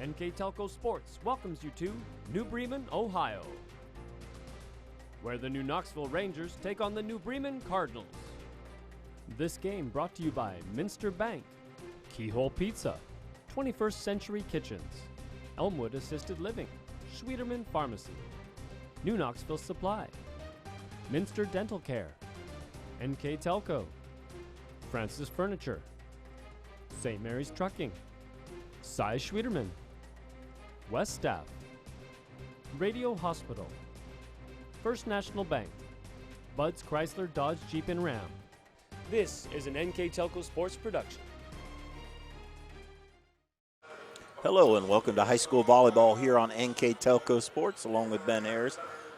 NKTelco Sports welcomes you to New Bremen, Ohio, where the New Knoxville Rangers take on the New Bremen Cardinals. This game brought to you by Minster Bank, Keyhole Pizza, 21st Century Kitchens, Elmwood Assisted Living, Schwieterman Pharmacy, New Knoxville Supply, Minster Dental Care, NKTelco, Francis Furniture, St. Mary's Trucking, Cy Schwieterman, West Staff, Radio Hospital, First National Bank, Bud's Chrysler Dodge Jeep and Ram. This is an NKTelco Sports production. Hello and welcome to high school volleyball here on NKTelco Sports along with Ben Ayers.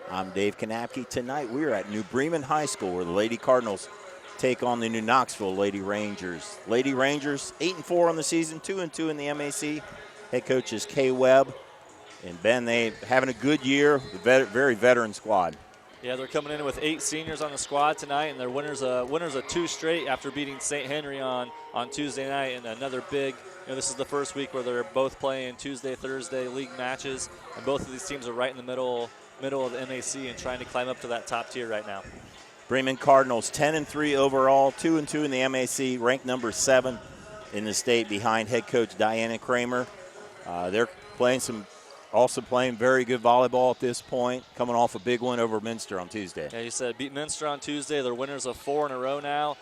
I'm Dave Kanapke. Tonight we are at New Bremen High School where the Lady Cardinals take on the New Knoxville Lady Rangers. Lady Rangers 8-4 on the season, 2-2 in the MAC. Head coach is Kay Webb. And Ben, they having a good year, very veteran squad. Yeah, they're coming in with 8 seniors on the squad tonight, and they're winners of 2 straight after beating St. Henry on Tuesday night, and another big. This is the first week where they're both playing Tuesday, Thursday league matches, and both of these teams are right in the middle of the MAC and trying to climb up to that top tier right now. Bremen Cardinals 10-3 overall, 2-2 in the MAC, ranked number 7 in the state behind head coach Diana Kramer. They're also playing very good volleyball at this point, coming off a big win over Minster on Tuesday. Yeah, you said beat Minster on Tuesday. They're winners of 4 in a row now.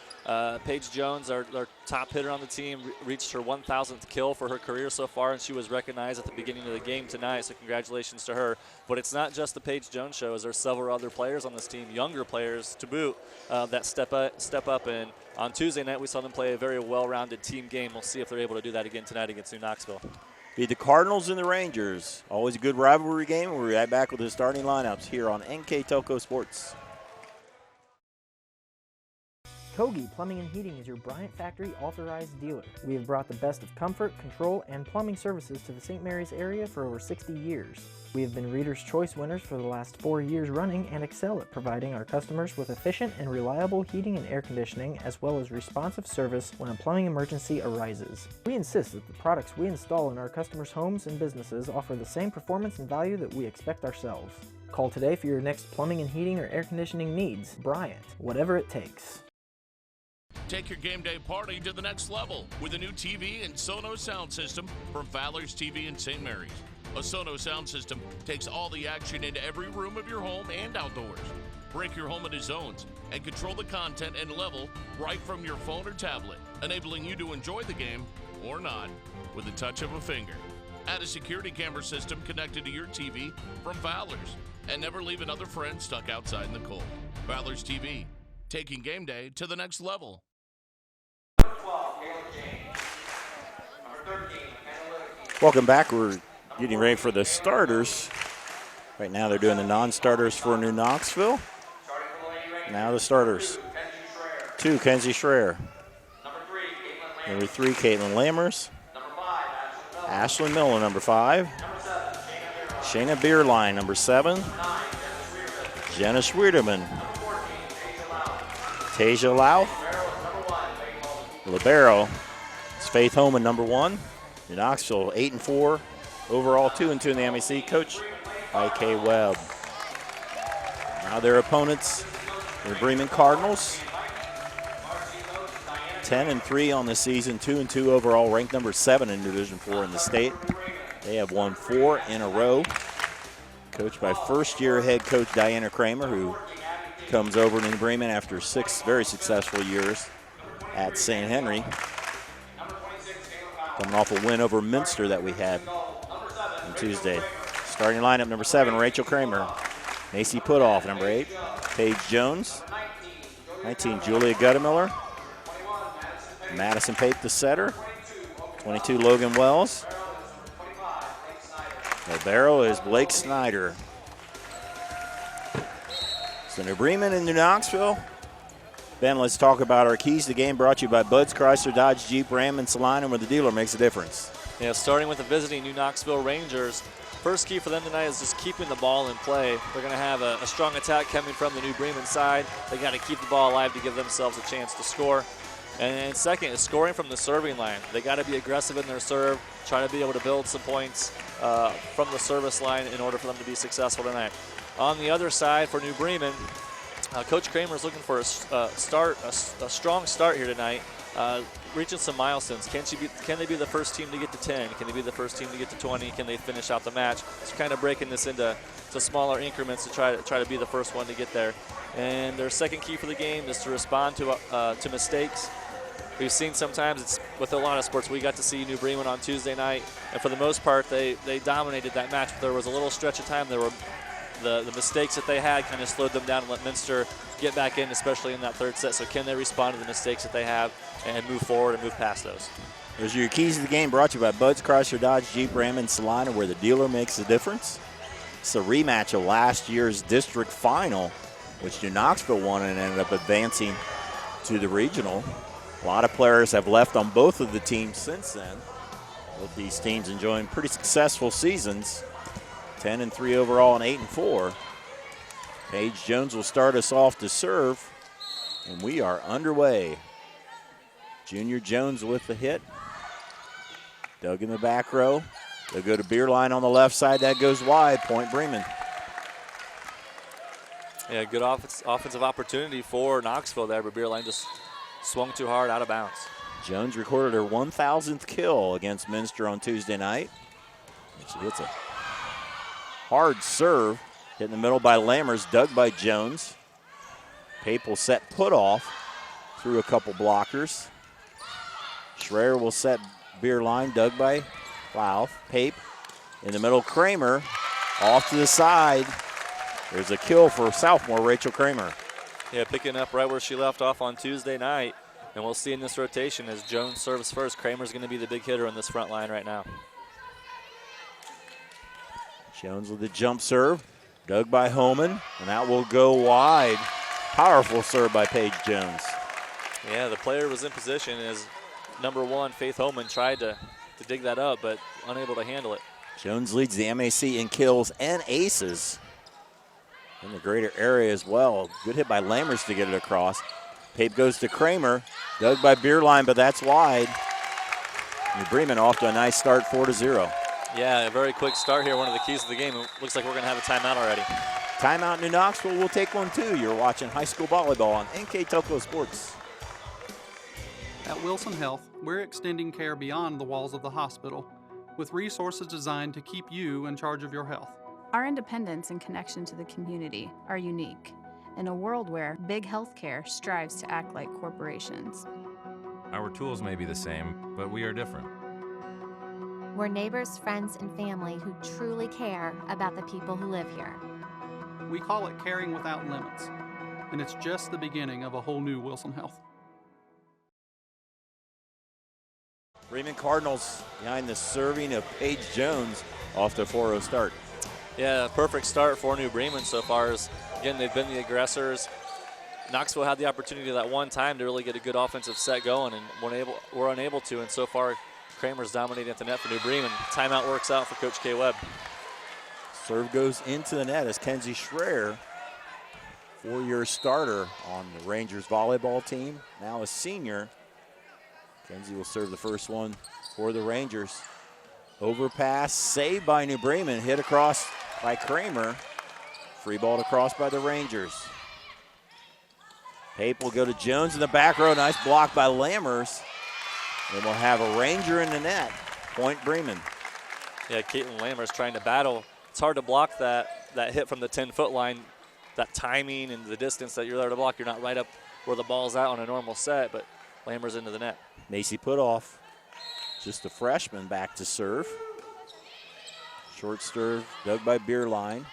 Paige Jones, our top hitter on the team, reached her 1,000th kill for her career so far, and she was recognized at the beginning of the game tonight, so congratulations to her. But it's not just the Paige Jones show, as there's several other players on this team, younger players to boot, that step up. And on Tuesday night, we saw them play a very well-rounded team game. We'll see if they're able to do that again tonight against New Knoxville. Be the Cardinals and the Rangers. Always a good rivalry game. We'll be right back with the starting lineups here on NKTelco Sports. Kogi Plumbing and Heating is your Bryant Factory authorized dealer. We have brought the best of comfort, control, and plumbing services to the St. Mary's area for over 60 years. We have been Reader's Choice winners for the last 4 years running and excel at providing our customers with efficient and reliable heating and air conditioning, as well as responsive service when a plumbing emergency arises. We insist that the products we install in our customers' homes and businesses offer the same performance and value that we expect ourselves. Call today for your next plumbing and heating or air conditioning needs. Bryant, whatever it takes. Take your game day party to the next level with a new TV and Sonos sound system from Fowler's TV in St. Mary's. A Sonos sound system takes all the action into every room of your home and outdoors. Break your home into zones and control the content and level right from your phone or tablet, enabling you to enjoy the game or not with the touch of a finger. Add a security camera system connected to your TV from Fowler's and never leave another friend stuck outside in the cold. Fowler's TV, taking game day to the next level. Welcome back. We're getting ready for the starters. Right now they're doing the non-starters for New Knoxville. Now the starters. 2, Kenzie Schreier. Number 3, Caitlin Lammers. Ashlyn Miller, number 5. Shayna Bierlein, number 7. Jenna Schwieterman. Tasia Lau. Libero is Faith Homan, number 1. New Knoxville 8-4 overall, 2-2 in the MAC, coached by Kay Webb. Now their opponents, the Bremen Cardinals, 10-3 on the season, 2-2 overall, ranked number 7 in Division IV in the state. They have won 4 in a row, coached by first-year head coach Diana Kramer, who comes over to New Bremen after 6 very successful years at St. Henry. Coming off a win over Minster that we had on Tuesday. Starting lineup, number 7, Rachel Kramer. Macy Putoff, number 8. Paige Jones. 19, Julia Guttemiller. Madison Pape, the setter. 22, Logan Wells. Libero is Blake Snyder. So New Bremen and New Knoxville. Ben, let's talk about our keys to the game, brought to you by Bud's Chrysler Dodge Jeep Ram and Salina, where the dealer makes a difference. Yeah, starting with the visiting New Knoxville Rangers. First key for them tonight is just keeping the ball in play. They're going to have a strong attack coming from the New Bremen side. They got to keep the ball alive to give themselves a chance to score. And second is scoring from the serving line. They got to be aggressive in their serve, try to be able to build some points from the service line in order for them to be successful tonight. On the other side for New Bremen, Coach Kramer is looking for a strong start here tonight, reaching some milestones. Can they be the first team to get to 10? Can they be the first team to get to 20? Can they finish out the match? So kind of breaking this into smaller increments to try to be the first one to get there. And their second key for the game is to respond to mistakes. We've seen sometimes, it's with a lot of sports, we got to see New Bremen on Tuesday night, and for the most part, they dominated that match. But there was a little stretch of time. There were the mistakes that they had kind of slowed them down and let Minster get back in, especially in that third set. So can they respond to the mistakes that they have and move forward and move past those? Those are your keys to the game, brought to you by Bud's Chrysler Dodge Jeep Ram in Salina, where the dealer makes the difference. It's a rematch of last year's district final, which New Knoxville won and ended up advancing to the regional. A lot of players have left on both of the teams since then. Both these teams enjoying pretty successful seasons, 10-3 overall and 8-4. Paige Jones will start us off to serve, and we are underway. Junior Jones with the hit. Doug in the back row. They'll go to Beerline on the left side. That goes wide. Point Bremen. Yeah, good offensive opportunity for Knoxville there, but Beerline just swung too hard out of bounds. Jones recorded her 1,000th kill against Minster on Tuesday night. And she hits a hard serve. Hit in the middle by Lammers, dug by Jones. Pape will set put off through a couple blockers. Schreier will set Beerline, dug by Louth. Pape in the middle, Kramer off to the side. There's a kill for sophomore Rachel Kramer. Yeah, picking up right where she left off on Tuesday night. And we'll see in this rotation as Jones serves first. Kramer's going to be the big hitter in this front line right now. Jones with the jump serve. Dug by Homan, and that will go wide. Powerful serve by Paige Jones. Yeah, the player was in position as number one, Faith Homan, tried to dig that up, but unable to handle it. Jones leads the MAC in kills and aces in the greater area as well. Good hit by Lammers to get it across. Pape goes to Kramer, dug by Beerline, but that's wide. New Bremen off to a nice start, 4-0. Yeah, a very quick start here, one of the keys to the game. It looks like we're going to have a timeout already. Timeout New Knoxville, we'll take one too. You're watching high school volleyball on NKTelco Sports. At Wilson Health, we're extending care beyond the walls of the hospital with resources designed to keep you in charge of your health. Our independence and connection to the community are unique in a world where big healthcare strives to act like corporations. Our tools may be the same, but we are different. We're neighbors, friends, and family who truly care about the people who live here. We call it caring without limits, and it's just the beginning of a whole new Wilson Health. Bremen Cardinals behind the serving of Paige Jones off to 4-0 start. Yeah, perfect start for New Bremen so far. As, again, they've been the aggressors. Knoxville had the opportunity that one time to really get a good offensive set going and were unable to, and so far Kramer's dominating at the net for New Bremen. Timeout works out for Coach K. Webb. Serve goes into the net as Kenzie Schreier, 4-year starter on the Rangers volleyball team, now a senior. Kenzie will serve the first one for the Rangers. Overpass, saved by New Bremen, hit across by Kramer. Free ball across by the Rangers. Pape will go to Jones in the back row. Nice block by Lammers. And we'll have a Ranger in the net. Point Bremen. Yeah, Caitlin Lammers trying to battle. It's hard to block that hit from the 10-foot line, that timing and the distance that you're there to block. You're not right up where the ball's at on a normal set, but Lammers into the net. Macy Putoff, just a freshman, back to serve. Short serve, dug by Beerline.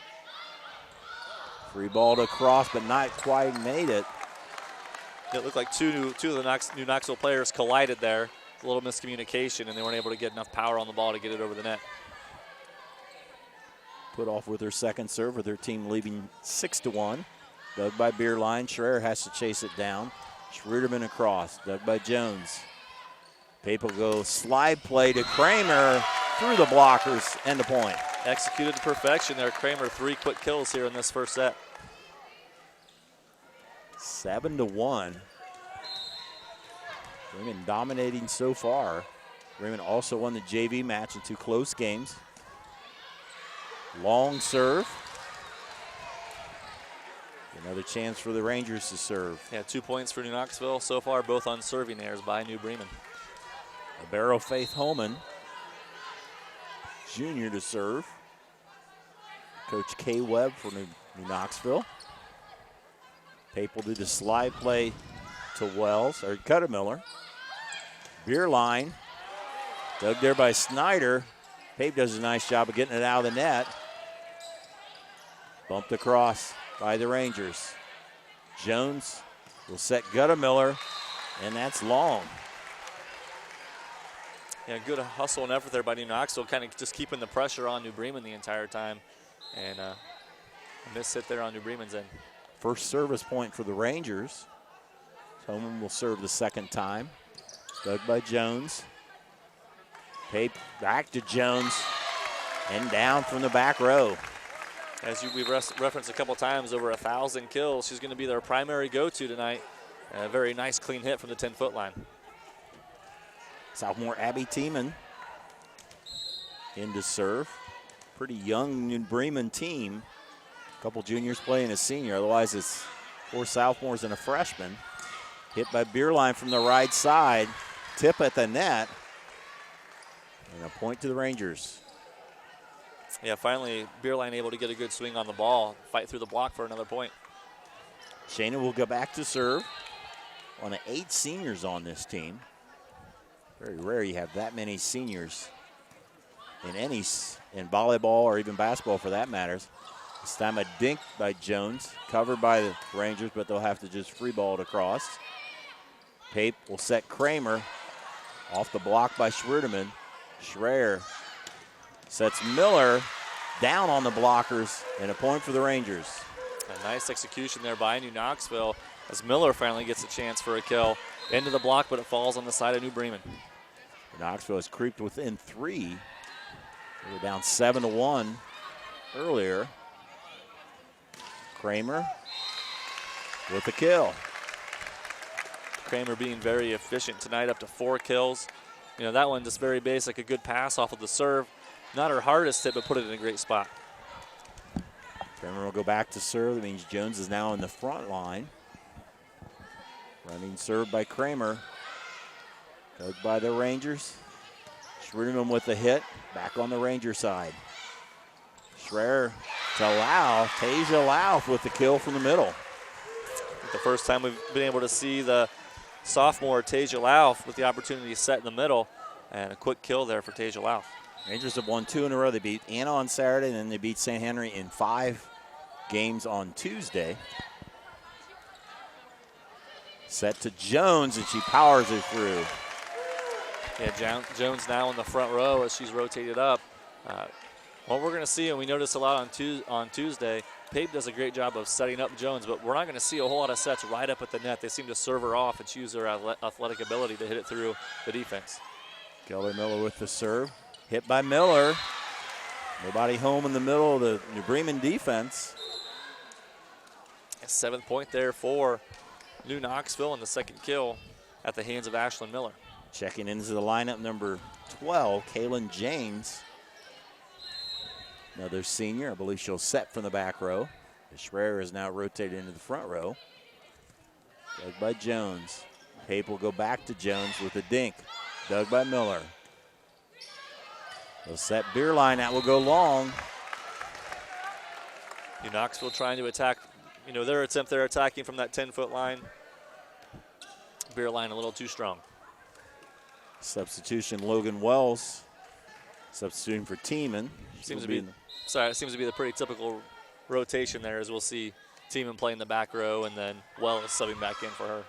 Free ball to cross, but not quite made it. It looked like two of the New Knoxville players collided there. A little miscommunication, and they weren't able to get enough power on the ball to get it over the net. Putoff with her second serve, with her team leading 6-1. Dug by Beerline. Schreier has to chase it down. Schruderman across, dug by Jones. Pape will go slide play to Kramer through the blockers, end the point. Executed to perfection there. Kramer, 3 quick kills here in this first set. 7-1. Bremen dominating so far. Bremen also won the JV match in 2 close games. Long serve. Another chance for the Rangers to serve. Yeah, 2 points for New Knoxville so far, both on serving errors by New Bremen. Libero Faith Holman, junior, to serve. Coach Kay Webb for New Knoxville. Pape will do the slide play to Wells, or Cuttermiller. Beer line, dug there by Snyder. Pape does a nice job of getting it out of the net. Bumped across by the Rangers. Jones will set Guttermiller, and that's long. Yeah, good hustle and effort there by New Knoxville, kind of just keeping the pressure on New Bremen the entire time. And a miss hit there on New Bremen's end. First service point for the Rangers. Holman will serve the second time. Dug by Jones. Pape back to Jones, and down from the back row. As we've referenced a couple times, over 1,000 kills. She's going to be their primary go-to tonight. A very nice clean hit from the 10-foot line. Sophomore Abby Tiemann in to serve. Pretty young New Bremen team. A couple juniors playing a senior. Otherwise, it's 4 sophomores and a freshman. Hit by Beerline from the right side. Tip at the net. And a point to the Rangers. Yeah, finally, Beerline able to get a good swing on the ball, fight through the block for another point. Shayna will go back to serve. One of 8 seniors on this team. Very rare you have that many seniors in volleyball or even basketball for that matter. This time a dink by Jones, covered by the Rangers, but they'll have to just free ball it across. Pape will set Kramer off the block by Schwerdeman. Schreier sets Miller down on the blockers, and a point for the Rangers. A nice execution there by New Knoxville as Miller finally gets a chance for a kill. Into the block, but it falls on the side of New Bremen. Knoxville has creeped within 3. They were down 7-1 earlier. Kramer with a kill. Kramer being very efficient tonight, up to 4 kills. You know, that one just very basic, a good pass off of the serve. Not her hardest hit, but put it in a great spot. Kramer will go back to serve. That means Jones is now in the front line. Running serve by Kramer. Dug by the Rangers. Schwerdeman with the hit. Back on the Ranger side. Schreier to Lau. Tasia Lau with the kill from the middle. The first time we've been able to see the sophomore Tasia Lau with the opportunity to set in the middle. And a quick kill there for Tasia Lau. Rangers have won 2 in a row. They beat Anna on Saturday, and then they beat St. Henry in 5 games on Tuesday. Set to Jones, and she powers it through. Yeah, Jones now in the front row as she's rotated up. What we're going to see, and we noticed a lot on Tuesday, Pape does a great job of setting up Jones, but we're not going to see a whole lot of sets right up at the net. They seem to serve her off and choose her athletic ability to hit it through the defense. Keller Miller with the serve. Hit by Miller. Nobody home in the middle of the New Bremen defense. A 7th point there for New Knoxville and the second kill at the hands of Ashlyn Miller. Checking into the lineup, number 12, Kalyn James. Another senior. I believe she'll set from the back row. Schreier is now rotated into the front row. Dug by Jones. Pape will go back to Jones with a dink. Dug by Miller. They'll set Beerline. That will go long. New Knoxville trying to attack, you know, their attempt there attacking from that 10-foot line. Beerline a little too strong. Substitution, Logan Wells substituting for Tiemann. It seems to be the pretty typical rotation there, as we'll see Tiemann play in the back row and then Wells subbing back in for her.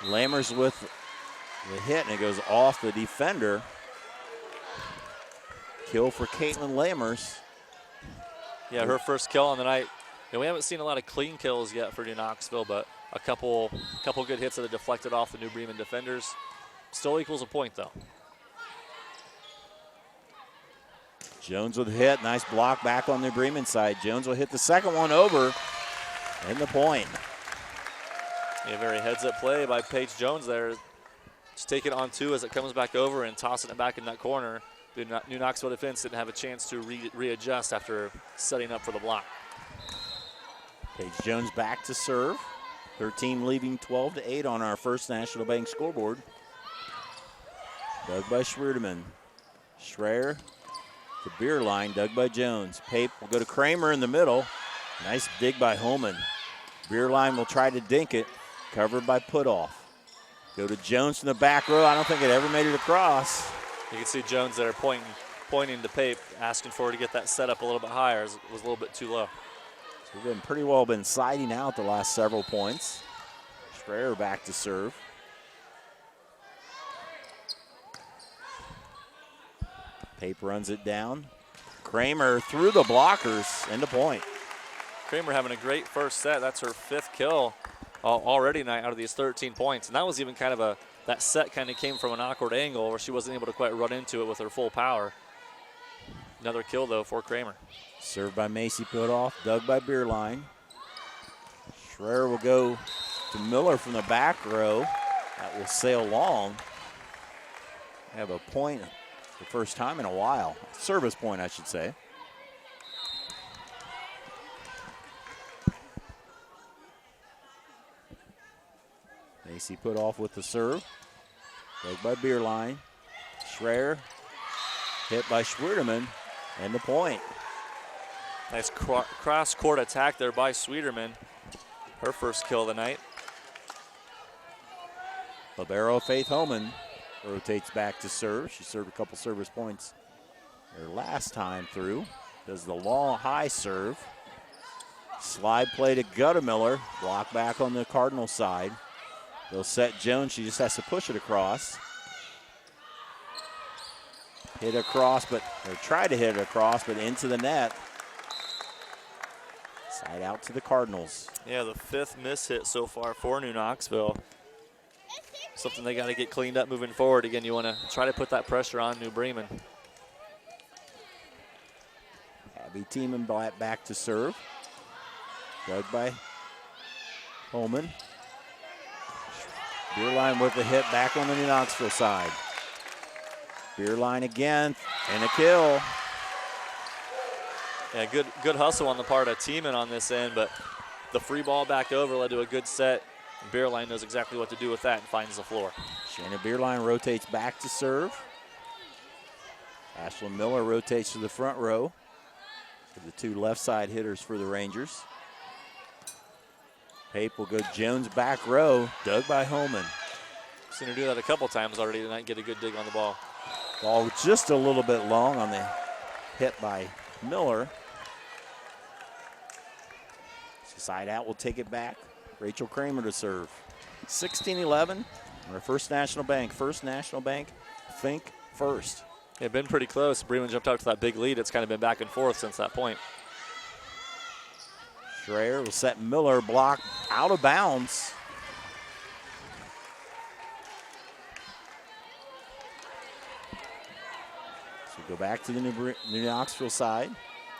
Lammers with the hit, and it goes off the defender. Kill for Caitlin Lammers. Yeah, her first kill on the night. You know, we haven't seen a lot of clean kills yet for New Knoxville, but a couple good hits that have deflected off the New Bremen defenders. Still equals a point, though. Jones with a hit. Nice block back on the Bremen side. Jones will hit the second one over, and the point. A very heads-up play by Paige Jones there. Just take it on 2 as it comes back over and tossing it back in that corner. The New Knoxville defense didn't have a chance to readjust after setting up for the block. Paige Jones back to serve. Her team leading 12-8 on our First National Bank scoreboard. Dug by Schwerdeman. Schreier to beer line, dug by Jones. Pape will go to Kramer in the middle. Nice dig by Holman. Beer line will try to dink it, covered by Putoff. Go to Jones from the back row. I don't think it ever made it across. You can see Jones there pointing to Pape, asking for her to get that set up a little bit higher. It was a little bit too low. So we've pretty well been sliding out the last several points. Schreier back to serve. Pape runs it down. Kramer through the blockers into point. Kramer having a great first set. That's her 5th kill already tonight out of these 13 points. And that was even kind of that set kind of came from an awkward angle where she wasn't able to quite run into it with her full power. Another kill, though, for Kramer. Served by Macy Putoff, dug by Beerline. Schreier will go to Miller from the back row. That will sail long. Have a point for the first time in a while. Service point, I should say. Macy Putoff with the serve. Dug by Beerline. Schreier hit by Schwerdeman and the point. Nice cross-court attack there by Schwerdeman. Her first kill of the night. Libero Faith Holman rotates back to serve. She served a couple service points her last time through. Does the long high serve. Slide play to Guttemiller. Block back on the Cardinal side. They'll set Jones. She just has to push it across. Hit across, or try to hit it across, but into the net. Side out to the Cardinals. Yeah, the 5th miss hit so far for New Knoxville. Something they got to get cleaned up moving forward. Again, you want to try to put that pressure on New Bremen. Abby Tiemann back to serve. Dug by Holman. Beerline with the hit back on the New Knoxville side. Beerline again, and a kill. Yeah, good hustle on the part of Tiemann on this end, but the free ball back over led to a good set. Beerline knows exactly what to do with that and finds the floor. Shannon Beerline rotates back to serve. Ashlyn Miller rotates to the front row. For the 2 left side hitters for the Rangers. Pape will go Jones back row, dug by Holman. Seen her do that a couple times already tonight, get a good dig on the ball. Ball just a little bit long on the hit by Miller. Side out will take it back. Rachel Kramer to serve. 16-11 on our First National Bank. First National Bank, think first. Yeah, been pretty close. Bremen jumped out to that big lead. It's kind of been back and forth since that point. Schreier will set Miller, block out of bounds. So go back to the New Knoxville side.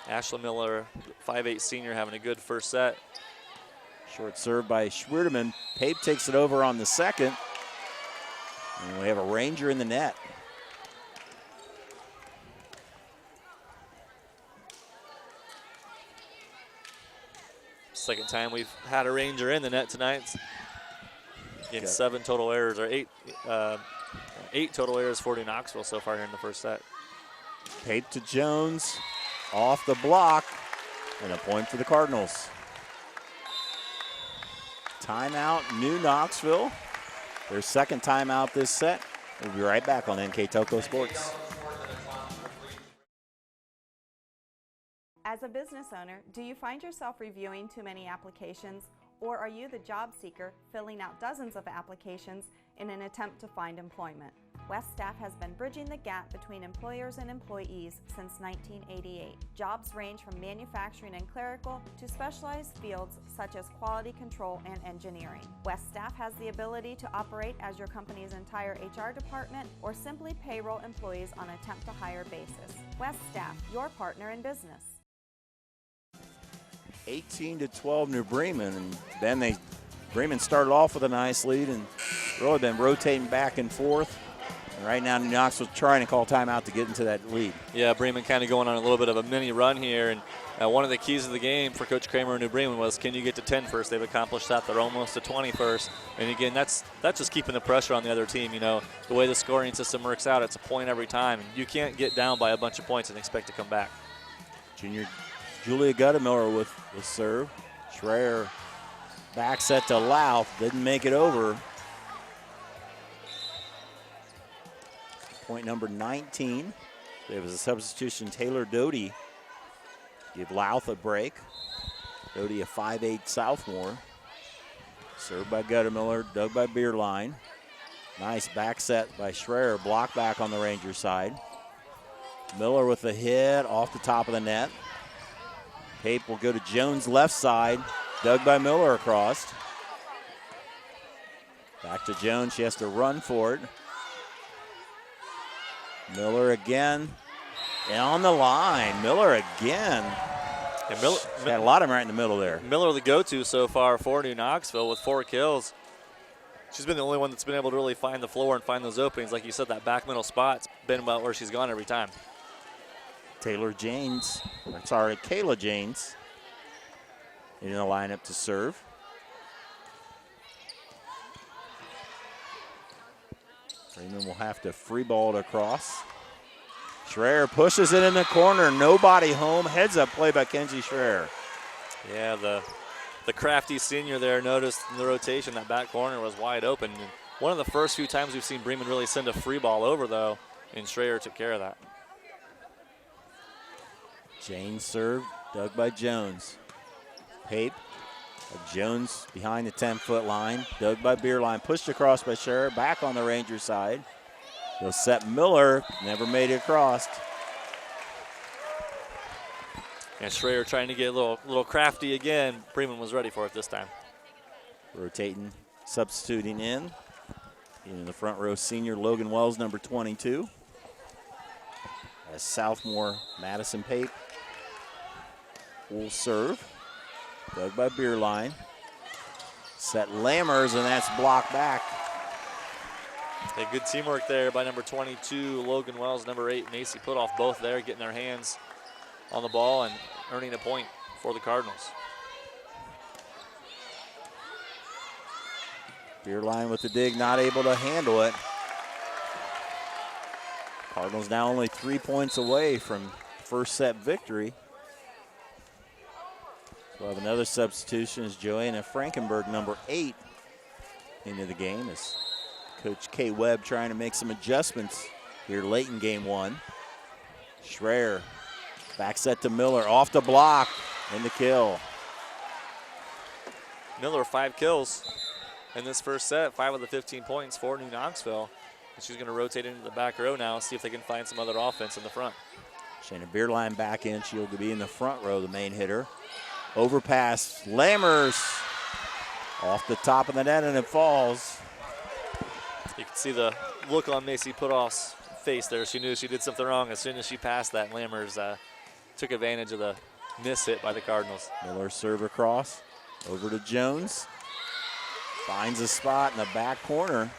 Ashley Miller, 5'8" senior, having a good first set. Short serve by Schwerdeman. Pape takes it over on the second. And we have a Ranger in the net. Second time we've had a Ranger in the net tonight. Again, 7 total errors, or 8 total errors for New Knoxville so far here in the first set. Pape to Jones, off the block, and a point for the Cardinals. Timeout, New Knoxville. Their second timeout this set. We'll be right back on NKTelco Sports. As a business owner, do you find yourself reviewing too many applications, or are you the job seeker filling out dozens of applications in an attempt to find employment? West Staff has been bridging the gap between employers and employees since 1988. Jobs range from manufacturing and clerical to specialized fields such as quality control and engineering. West Staff has the ability to operate as your company's entire HR department or simply payroll employees on an attempt to hire basis. West Staff, your partner in business. 18-12 New Bremen, and then they Bremen started off with a nice lead and really been rotating back and forth. And right now, New Knoxville trying to call timeout to get into that lead. Yeah, Bremen kind of going on a little bit of a mini run here. And one of the keys of the game for Coach Kramer and New Bremen was, can you get to 10 first? They've accomplished that. They're almost to 20 first. And again, that's just keeping the pressure on the other team. You know, the way the scoring system works out, it's a point every time. And you can't get down by a bunch of points and expect to come back. Junior Julia Guttemiller with serve. Schreier back set to Louth, didn't make it over. Point number 19. There was a substitution, Taylor Doty. Give Louth a break. Doty, a 5'8" sophomore. Served by Guttemiller, dug by Beerline. Nice back set by Schreier, block back on the Rangers side. Miller with a hit off the top of the net. Pape will go to Jones' left side, dug by Miller across. Back to Jones, she has to run for it. Miller again, and on the line, Miller again. And Miller had a lot of them right in the middle there. Miller the go-to so far for New Knoxville with 4 kills. She's been the only one that's been able to really find the floor and find those openings. Like you said, that back middle spot's been about where she's gone every time. Kayla James in the lineup to serve. Bremen will have to free ball it across. Schreier pushes it in the corner. Nobody home. Heads up play by Kenzie Schreier. Yeah, the crafty senior there noticed in the rotation that back corner was wide open. And one of the first few times we've seen Bremen really send a free ball over, though, and Schreier took care of that. Jane served, dug by Jones. Pape. Jones behind the 10-foot line, dug by Beerline, pushed across by Schreier, back on the Rangers side. They'll set Miller, never made it across. And Schreier trying to get a little crafty again. Bremen was ready for it this time. Rotating, substituting in the front row, senior Logan Wells, number 22. As sophomore Madison Pape will serve. Dug by Beerline. Set Lammers, and that's blocked back. Hey, good teamwork there by number 22, Logan Wells, number 8, Macy Putoff, both there getting their hands on the ball and earning a point for the Cardinals. Beerline with the dig, not able to handle it. Cardinals now only 3 points away from first set victory. We'll have another substitution as Joanna Frankenberg, number 8, into the game as Coach Kay Webb trying to make some adjustments here late in game 1. Schreier, back set to Miller, off the block, and the kill. Miller, 5 kills in this first set, 5 of the 15 points for New Knoxville. And she's going to rotate into the back row now, see if they can find some other offense in the front. Shannon Beerline back in, she'll be in the front row, the main hitter. Overpass, Lammers off the top of the net, and it falls. You can see the look on Macy Putoff's face there. She knew she did something wrong as soon as she passed that. Lammers took advantage of the miss hit by the Cardinals. Miller serve across, over to Jones. Finds a spot in the back corner.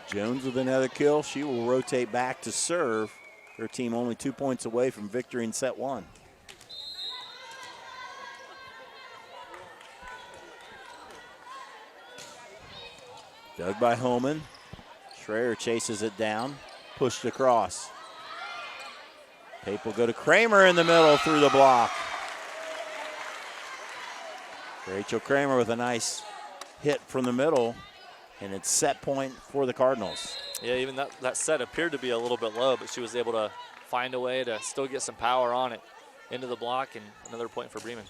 Jones with another kill. She will rotate back to serve. Her team only 2 points away from victory in set 1. Dug by Homan. Schreier chases it down, pushed across. Pape will go to Kramer in the middle through the block. Rachel Kramer with a nice hit from the middle, and it's set point for the Cardinals. Yeah, even that set appeared to be a little bit low, but she was able to find a way to still get some power on it into the block, and another point for Bremen.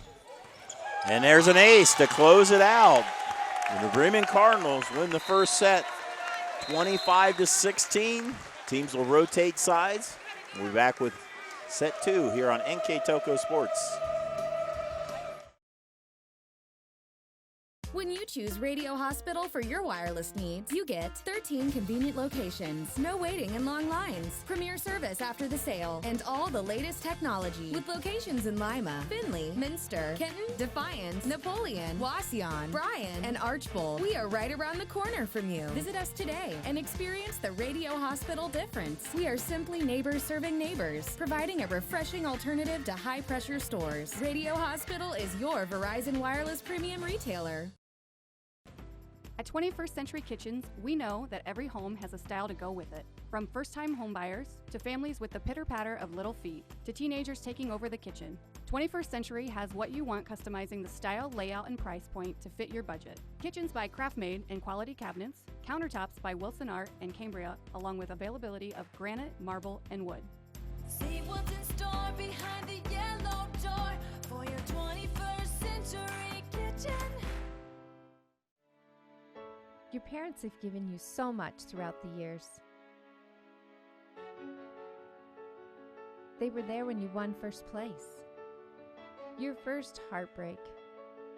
And there's an ace to close it out. And the Bremen Cardinals win the first set 25-16. Teams will rotate sides. We'll be back with set 2 here on NKTelco Sports. When you choose Radio Hospital for your wireless needs, you get 13 convenient locations, no waiting and long lines, premier service after the sale, and all the latest technology. With locations in Lima, Findlay, Minster, Kenton, Defiance, Napoleon, Wauseon, Bryan, and Archbold, we are right around the corner from you. Visit us today and experience the Radio Hospital difference. We are simply neighbors serving neighbors, providing a refreshing alternative to high-pressure stores. Radio Hospital is your Verizon Wireless Premium retailer. At 21st Century Kitchens, we know that every home has a style to go with it. From first-time homebuyers to families with the pitter-patter of little feet to teenagers taking over the kitchen, 21st Century has what you want, customizing the style, layout, and price point to fit your budget. Kitchens by Craftmade and quality cabinets, countertops by Wilson Art and Cambria, along with availability of granite, marble, and wood. See what's in store behind the yellow door for your 21st Century Kitchen. Your parents have given you so much throughout the years. They were there when you won first place. Your first heartbreak.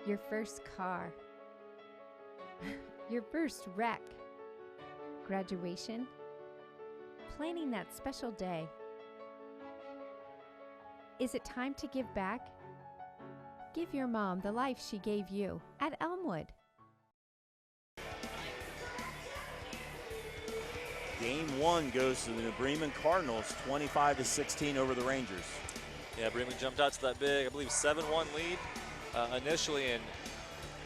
Your first car. Your first wreck. Graduation. Planning that special day. Is it time to give back? Give your mom the life she gave you at Elmwood. Game 1 goes to the New Bremen Cardinals, 25-16 over the Rangers. Yeah, Bremen jumped out to that big, I believe, 7-1 lead initially, and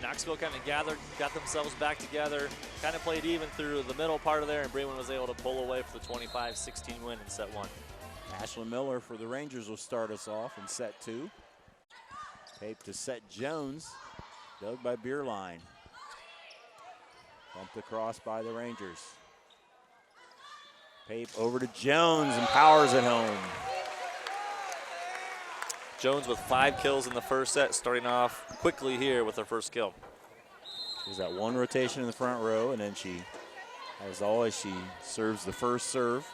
Knoxville kind of got themselves back together, kind of played even through the middle part of there, and Bremen was able to pull away for the 25-16 win in set 1. Ashlyn Miller for the Rangers will start us off in set 2. Tape to set Jones, dug by Beerline. Bumped across by the Rangers. Pape over to Jones and powers it home. Jones with 5 kills in the first set, starting off quickly here with her first kill. There's that one rotation in the front row, and then she, as always, she serves the first serve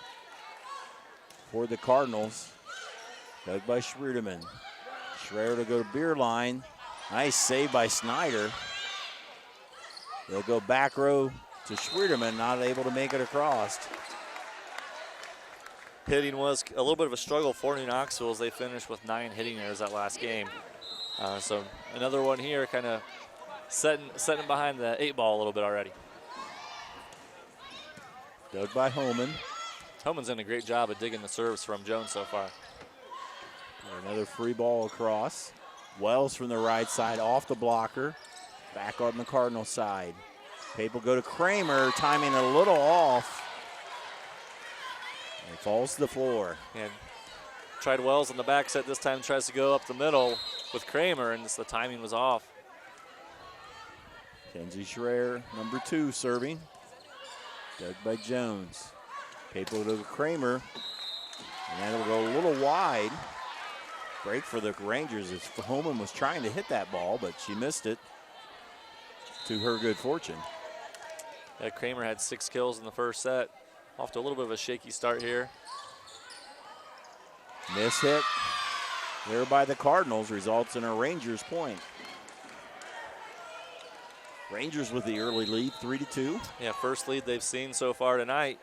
for the Cardinals. Dug by Schrudeman. Schreier to go to Beerline. Nice save by Snyder. They'll go back row to Schrudeman, not able to make it across. Hitting was a little bit of a struggle for New Knoxville as they finished with 9 hitting errors that last game. So another one here, kind of setting behind the 8 ball a little bit already. Dug by Homan. Homan's done a great job of digging the serves from Jones so far. Another free ball across. Wells from the right side off the blocker. Back on the Cardinal side. Pape will go to Kramer, timing a little off. And falls to the floor. And tried Wells on the back set this time, tries to go up the middle with Kramer, and the timing was off. Kenzie Schreier, number 2, serving. Dug by Jones. Pape will go to Kramer. And that'll go a little wide. Break for the Rangers as Homan was trying to hit that ball, but she missed it to her good fortune. Yeah, Kramer had 6 kills in the first set. Off to a little bit of a shaky start here. Miss hit there by the Cardinals results in a Rangers point. Rangers with the early lead, 3-2. Yeah, first lead they've seen so far tonight.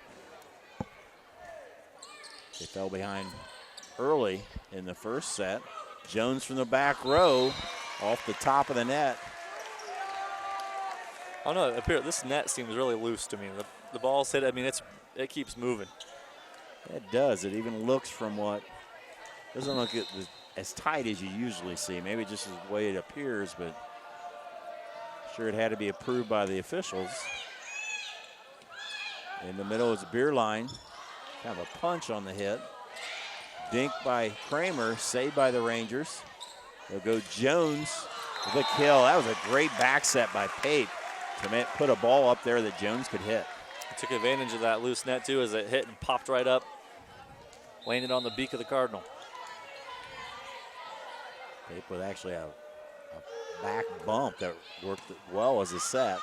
They fell behind early in the first set. Jones from the back row off the top of the net. Oh no, this net seems really loose to me. The ball's hit, I mean, it keeps moving. It does. It even looks from what, doesn't look as tight as you usually see. Maybe just the way it appears, but sure it had to be approved by the officials. In the middle is Beerline. Kind of a punch on the hit. Dink by Kramer, saved by the Rangers. They'll go Jones with a kill. That was a great back set by Pape to put a ball up there that Jones could hit. Took advantage of that loose net too as it hit and popped right up. Landed on the beak of the Cardinal. Pape with actually a back bump that worked well as a set.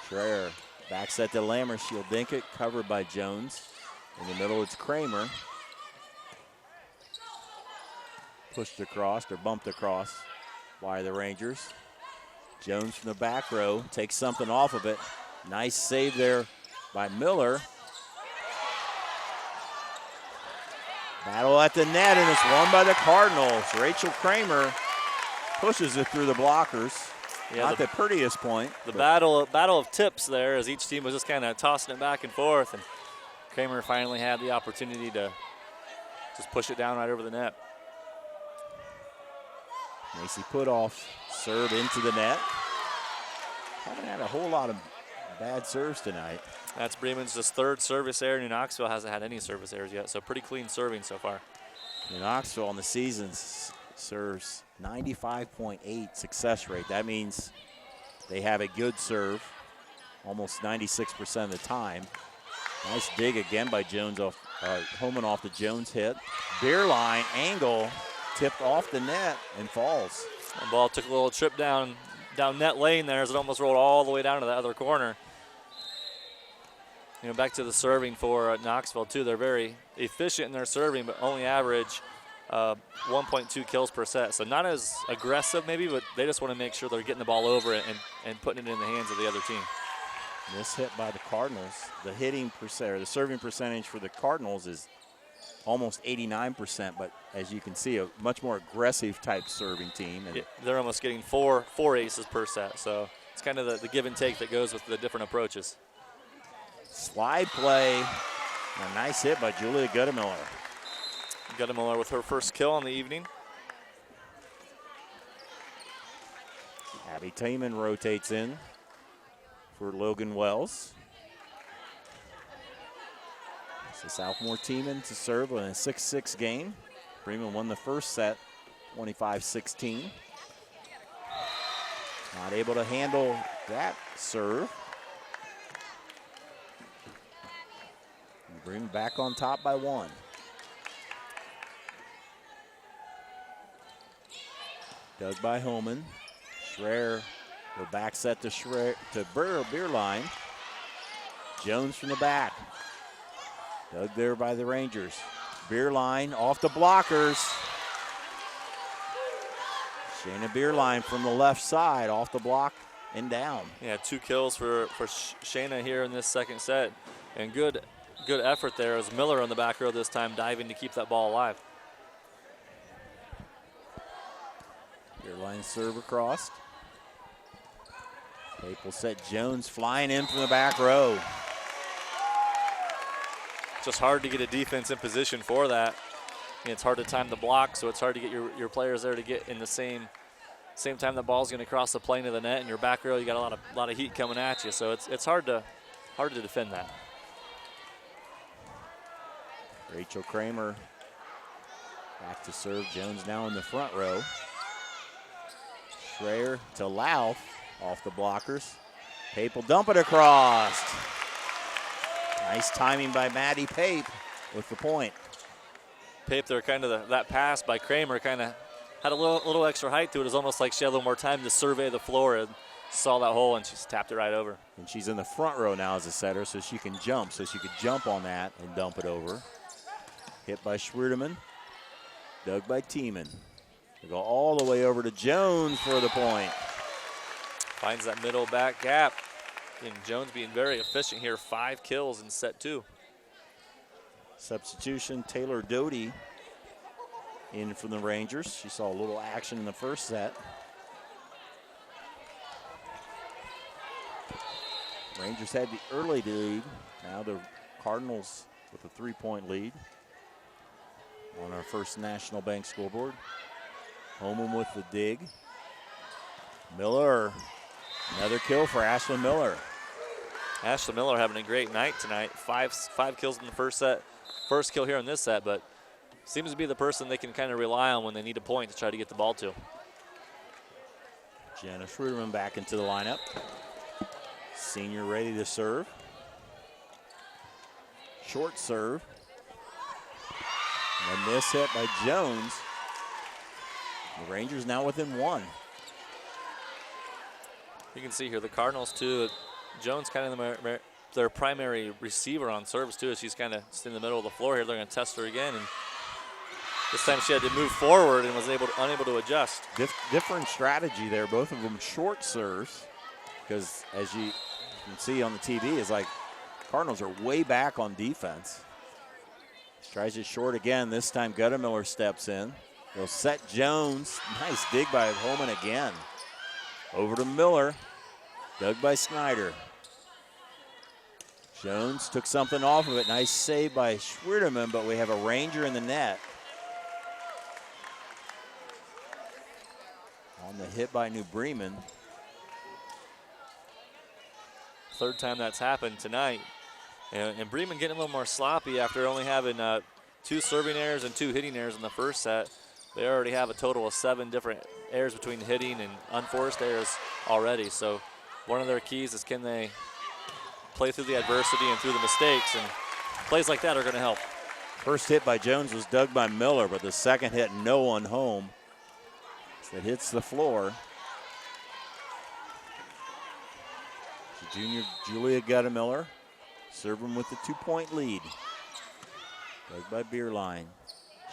Schreier back set to Lammer. She'll dink it, covered by Jones. In the middle, it's Kramer. Pushed across or bumped across by the Rangers. Jones from the back row takes something off of it. Nice save there by Miller. Battle at the net, and it's won by the Cardinals. Rachel Kramer pushes it through the blockers. Yeah, Not the prettiest point. The battle of tips there, as each team was just kind of tossing it back and forth, and Kramer finally had the opportunity to just push it down right over the net. Macy Putoff serve into the net. Haven't had a whole lot of bad serves tonight. That's Bremen's just third service error. New Knoxville hasn't had any service errors yet, so pretty clean serving so far. New Knoxville on the season serves 95.8 success rate. That means they have a good serve almost 96% of the time. Nice dig again by Jones off Homan off the Jones hit. Beer line angle tipped off the net and falls. The ball took a little trip down net lane there as it almost rolled all the way down to the other corner. You know, back to the serving for Knoxville too. They're very efficient in their serving, but only average 1.2 kills per set. So not as aggressive maybe, but they just want to make sure they're getting the ball over it and putting it in the hands of the other team. This hit by the Cardinals. The hitting percent, or the serving percentage for the Cardinals is almost 89%, but as you can see, a much more aggressive type serving team. And yeah, they're almost getting four aces per set, so it's kind of the give and take that goes with the different approaches. Slide play, a nice hit by Julia Guttemiller. Guttemiller with her first kill on the evening. Abby Tayman rotates in for Logan Wells. It's a sophomore team in to serve in a 6-6 game. Bremen won the first set, 25-16. Not able to handle that serve. And Bremen back on top by 1. Dug by Homan. Schreier, the back set to Schreier to Beerline. Jones from the back. Dug there by the Rangers. Beerline off the blockers. Shayna Beerline from the left side off the block and down. Yeah, 2 kills for Shayna here in this second set. And good effort there as Miller on the back row this time diving to keep that ball alive. Beerline serve across. Maple set Jones flying in from the back row. Just hard to get a defense in position for that. And it's hard to time the block, so it's hard to get your players there to get in the same time the ball's going to cross the plane of the net. And your back row, you got a lot of heat coming at you, so it's hard to defend that. Rachel Kramer back to serve. Jones now in the front row. Schreier to Louth off the blockers. Pape will dump it across. Nice timing by Maddie Pape with the point. Pape there, kind of that pass by Kramer kind of had a little extra height to it. It was almost like she had a little more time to survey the floor and saw that hole and just tapped it right over. And she's in the front row now as a setter, so she can jump. So she could jump on that and dump it over. Hit by Schwerdeman. Dug by Tiemann. They go all the way over to Jones for the point. Finds that middle back gap. And Jones being very efficient here. 5 kills in set 2. Substitution, Taylor Doty in from the Rangers. She saw a little action in the first set. Rangers had the early lead. Now the Cardinals with a 3-point lead on our First National Bank scoreboard. Homan with the dig. Miller, another kill for Ashley Miller. Ashley Miller having a great night tonight. Five kills in the first set. First kill here in this set, but seems to be the person they can kind of rely on when they need a point to try to get the ball to. Jenna Schruderman back into the lineup. Senior ready to serve. Short serve. And this hit by Jones. The Rangers now within 1. You can see here the Cardinals too. Jones kind of their primary receiver on service too. She's kind of just in the middle of the floor here. They're going to test her again, and this time she had to move forward and was unable to adjust. different strategy there. Both of them short serves, because as you can see on the TV, is like Cardinals are way back on defense. Tries it short again. This time Guttemiller steps in. They'll set Jones. Nice dig by Holman again. Over to Miller. Dug by Snyder. Jones took something off of it. Nice save by Schwierdeman, but we have a Ranger in the net. On the hit by New Bremen. Third time that's happened tonight. And Bremen getting a little more sloppy after only having 2 serving errors and 2 hitting errors in the first set. They already have a total of 7 different errors between hitting and unforced errors already. So one of their keys is, can they play through the adversity and through the mistakes, and plays like that are going to help. First hit by Jones was dug by Miller, but the second hit, no one home. So it hits the floor. So junior Julia Guttemiller serving with the 2-point lead. Dug by Bierlein.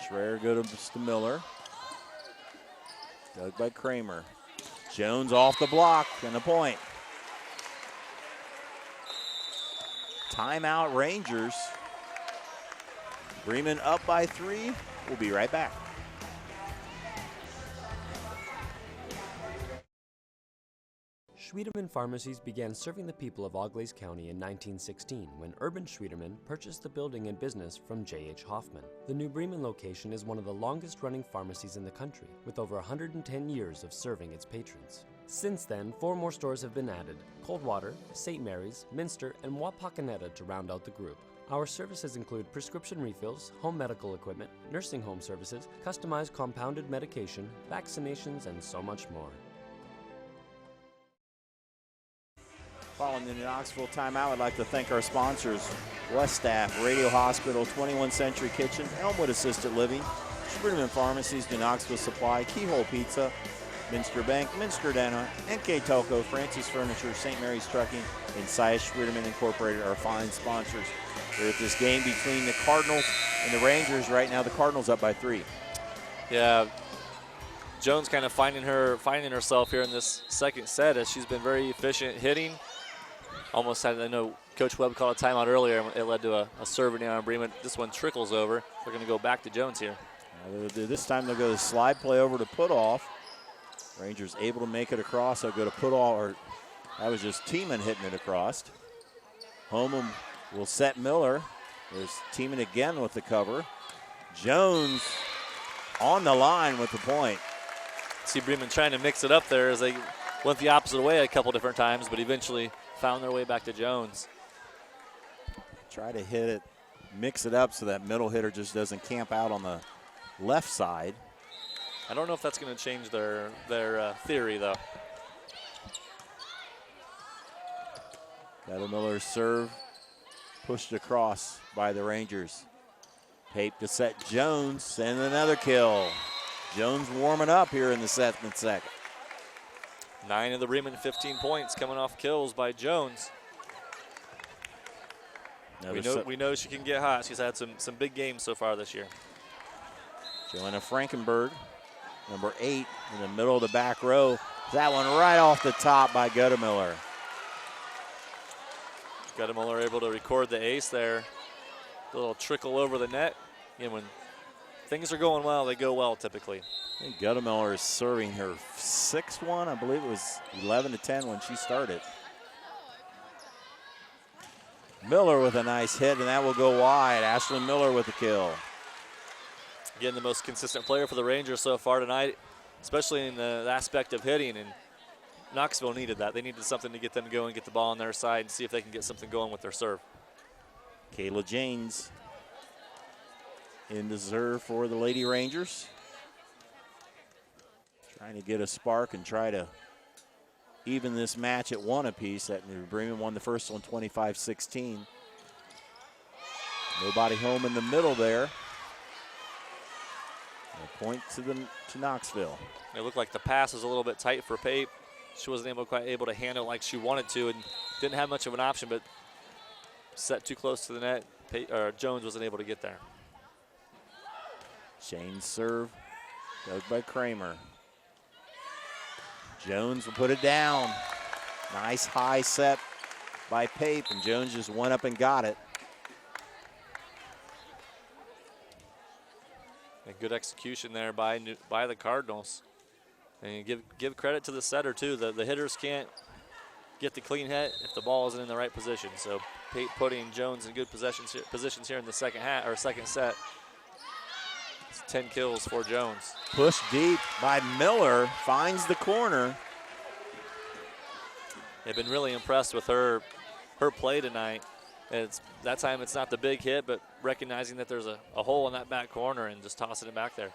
Schreier goes to Miller. Dug by Kramer. Jones off the block and a point. Timeout Rangers. Bremen up by 3. We'll be right back. Schwiedeman Pharmacies began serving the people of Auglaize County in 1916 when Urban Schwiedeman purchased the building and business from J.H. Hoffman. The New Bremen location is one of the longest-running pharmacies in the country, with over 110 years of serving its patrons. Since then, 4 more stores have been added: Coldwater, St. Mary's, Minster, and Wapakoneta to round out the group. Our services include prescription refills, home medical equipment, nursing home services, customized compounded medication, vaccinations, and so much more. Following the Knoxville timeout, I'd like to thank our sponsors: West Staff, Radio Hospital, 21st Century Kitchen, Elmwood Assisted Living, Bremen Pharmacies, New Knoxville Supply, Keyhole Pizza, Minster Bank, Minster Dental, NKTelco, Francis Furniture, St. Mary's Trucking, and Sias Schwiedeman Incorporated are fine sponsors. We're at this game between the Cardinals and the Rangers. Right now, the Cardinals up by 3. Yeah, Jones kind of finding herself here in this second set, as she's been very efficient hitting. Almost had, I know Coach Webb called a timeout earlier. It led to a serve down on Bremen. This one trickles over. They're going to go back to Jones here. This time they'll go to slide play over to Putoff. Rangers able to make it across. They'll go to Putoff, or that was just Tiemann hitting it across. Holman will set Miller. There's Tiemann again with the cover. Jones on the line with the point. See Bremen trying to mix it up there as they went the opposite way a couple different times, but eventually found their way back to Jones. Try to hit it, mix it up so that middle hitter just doesn't camp out on the left side. I don't know if that's going to change their theory, though. Miller's serve pushed across by the Rangers. Pape to set Jones, and another kill. Jones warming up here in the second. 9 of the Bremen 15 points coming off kills by Jones. We know she can get hot. She's had some big games so far this year. Joanna Frankenberg, number 8, in the middle of the back row. That one right off the top by Guttemiller. Guttemiller able to record the ace there. A little trickle over the net. And when things are going well, they go well typically. I think Guttemiller is serving her 6th one. I believe it was 11-10 when she started. Miller with a nice hit, and that will go wide. Ashlyn Miller with the kill. Again, the most consistent player for the Rangers so far tonight, especially in the aspect of hitting. And Knoxville needed that. They needed something to get them going, get the ball on their side, and see if they can get something going with their serve. Kalyn James in the serve for the Lady Rangers. Trying to get a spark and try to even this match at 1 apiece. That New Bremen won the first one 25-16. Nobody home in the middle there. A point to Knoxville. It looked like the pass was a little bit tight for Pape. She wasn't quite able to handle it like she wanted to, and didn't have much of an option, but set too close to the net. Jones wasn't able to get there. Shane's serve, dug by Kramer. Jones will put it down. Nice high set by Pape, and Jones just went up and got it. And good execution there by the Cardinals. And give credit to the setter too. The hitters can't get the clean hit if the ball isn't in the right position. So Pape putting Jones in good positions here in the second set. It's 10 kills for Jones. Push deep by Miller, finds the corner. They've been really impressed with her play tonight. That time it's not the big hit, but recognizing that there's a hole in that back corner and just tossing it back there.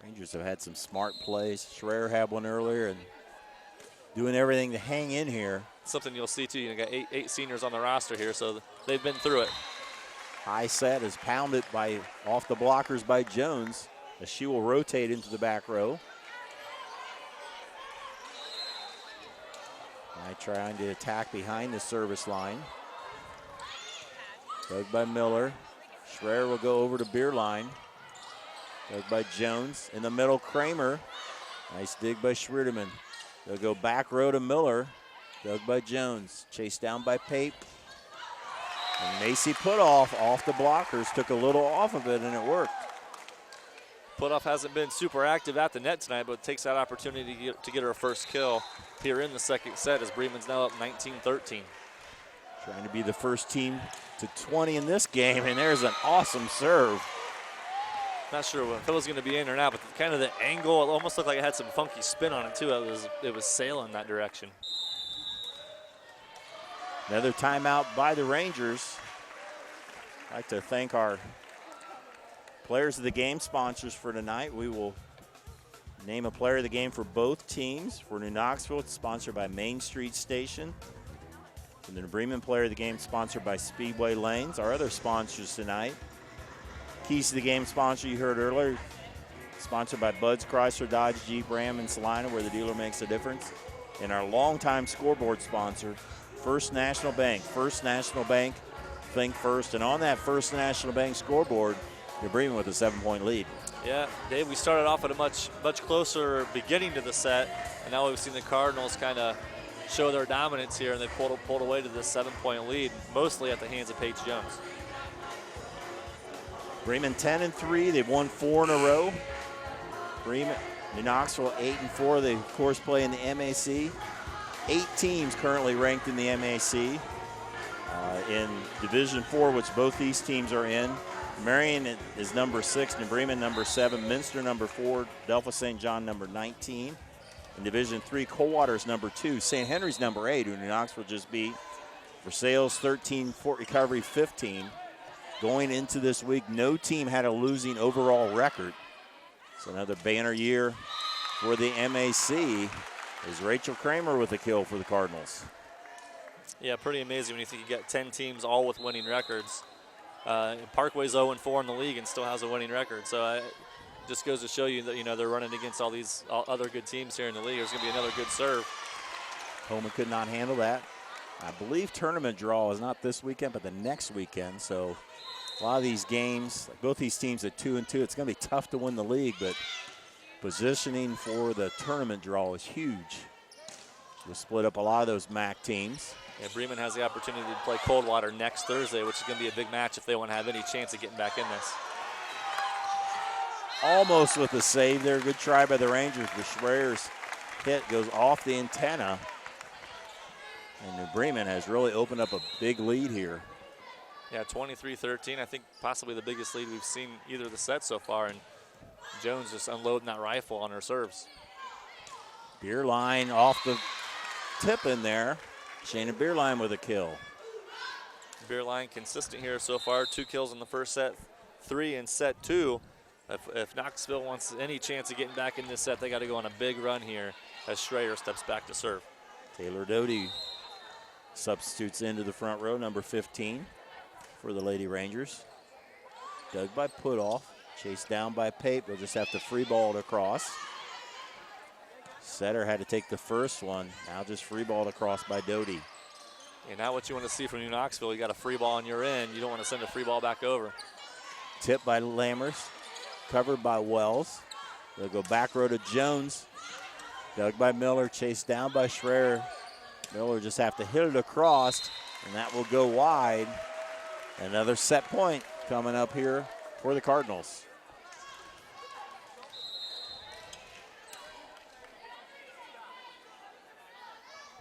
Rangers have had some smart plays. Schreier had one earlier and doing everything to hang in here. Something you'll see too. You got eight seniors on the roster here, so they've been through it. High set is pounded off the blockers by Jones as she will rotate into the back row. Trying to attack behind the service line. Dug by Miller. Schreier will go over to Beerline. Dug by Jones. In the middle, Kramer. Nice dig by Schwiedeman. They'll go back row to Miller. Dug by Jones. Chased down by Pape. And Macy off the blockers. Took a little off of it, and it worked. Putoff hasn't been super active at the net tonight, but takes that opportunity to get her first kill here in the second set as Bremen's now up 19-13. Trying to be the first team to 20 in this game, and there's an awesome serve. Not sure if it was going to be in or not, but kind of the angle, it almost looked like it had some funky spin on it too. It was sailing that direction. Another timeout by the Rangers. I'd like to thank our players of the game sponsors for tonight. We will name a player of the game for both teams. For New Knoxville, it's sponsored by Main Street Station. For the New Bremen player of the game, sponsored by Speedway Lanes. Our other sponsors tonight, Keys to the Game sponsor you heard earlier, sponsored by Bud's Chrysler, Dodge, Jeep, Ram, and Salina, where the dealer makes a difference. And our longtime scoreboard sponsor, First National Bank. First National Bank, think first. And on that First National Bank scoreboard, New Bremen with a 7-point lead. Yeah, Dave, we started off at a much closer beginning to the set, and now we've seen the Cardinals kind of show their dominance here, and they pulled away to this 7-point lead, mostly at the hands of Paige Jones. Bremen 10-3. They've won 4 in a row. Bremen, New Knoxville 8-4. They, of course, play in the MAC. 8 teams currently ranked in the MAC. In Division 4, which both these teams are in, Marion is number 6, New Bremen number 7, Minster number 4, Delphi St. John number 19. In Division 3, Coldwater is number 2, St. Henry's number 8, who New Knoxville just beat. Versailles 13, Fort Recovery 15. Going into this week, no team had a losing overall record. So another banner year for the MAC is Rachel Kramer with a kill for the Cardinals. Yeah, pretty amazing when you think you got 10 teams all with winning records. Parkway's 0-4 in the league and still has a winning record. So it just goes to show you that, they're running against all these other good teams here in the league. There's going to be another good serve. Coleman could not handle that. I believe tournament draw is not this weekend, but the next weekend. So a lot of these games, both these teams at 2-2, it's going to be tough to win the league, but positioning for the tournament draw is huge. We'll split up a lot of those MAC teams. Yeah, Bremen has the opportunity to play Coldwater next Thursday, which is going to be a big match if they want to have any chance of getting back in this. Almost with a save there. Good try by the Rangers. The Schreier's hit goes off the antenna. And New Bremen has really opened up a big lead here. Yeah, 23-13. I think possibly the biggest lead we've seen either of the sets so far. And Jones just unloading that rifle on her serves. Beerline off the tip in there. Shayna Beerline with a kill. Beerline consistent here so far. 2 kills in the first set, 3 in set 2. If Knoxville wants any chance of getting back in this set, they got to go on a big run here as Schreier steps back to serve. Taylor Doty substitutes into the front row, number 15 for the Lady Rangers. Dug by Putoff, chased down by Pape. They'll just have to free ball it across. Setter had to take the first one. Now just free balled across by Doty. And now what you want to see from New Knoxville, you got a free ball on your end. You don't want to send a free ball back over. Tipped by Lammers, covered by Wells. They'll go back row to Jones. Dug by Miller, chased down by Schreier. Miller just have to hit it across, and that will go wide. Another set point coming up here for the Cardinals.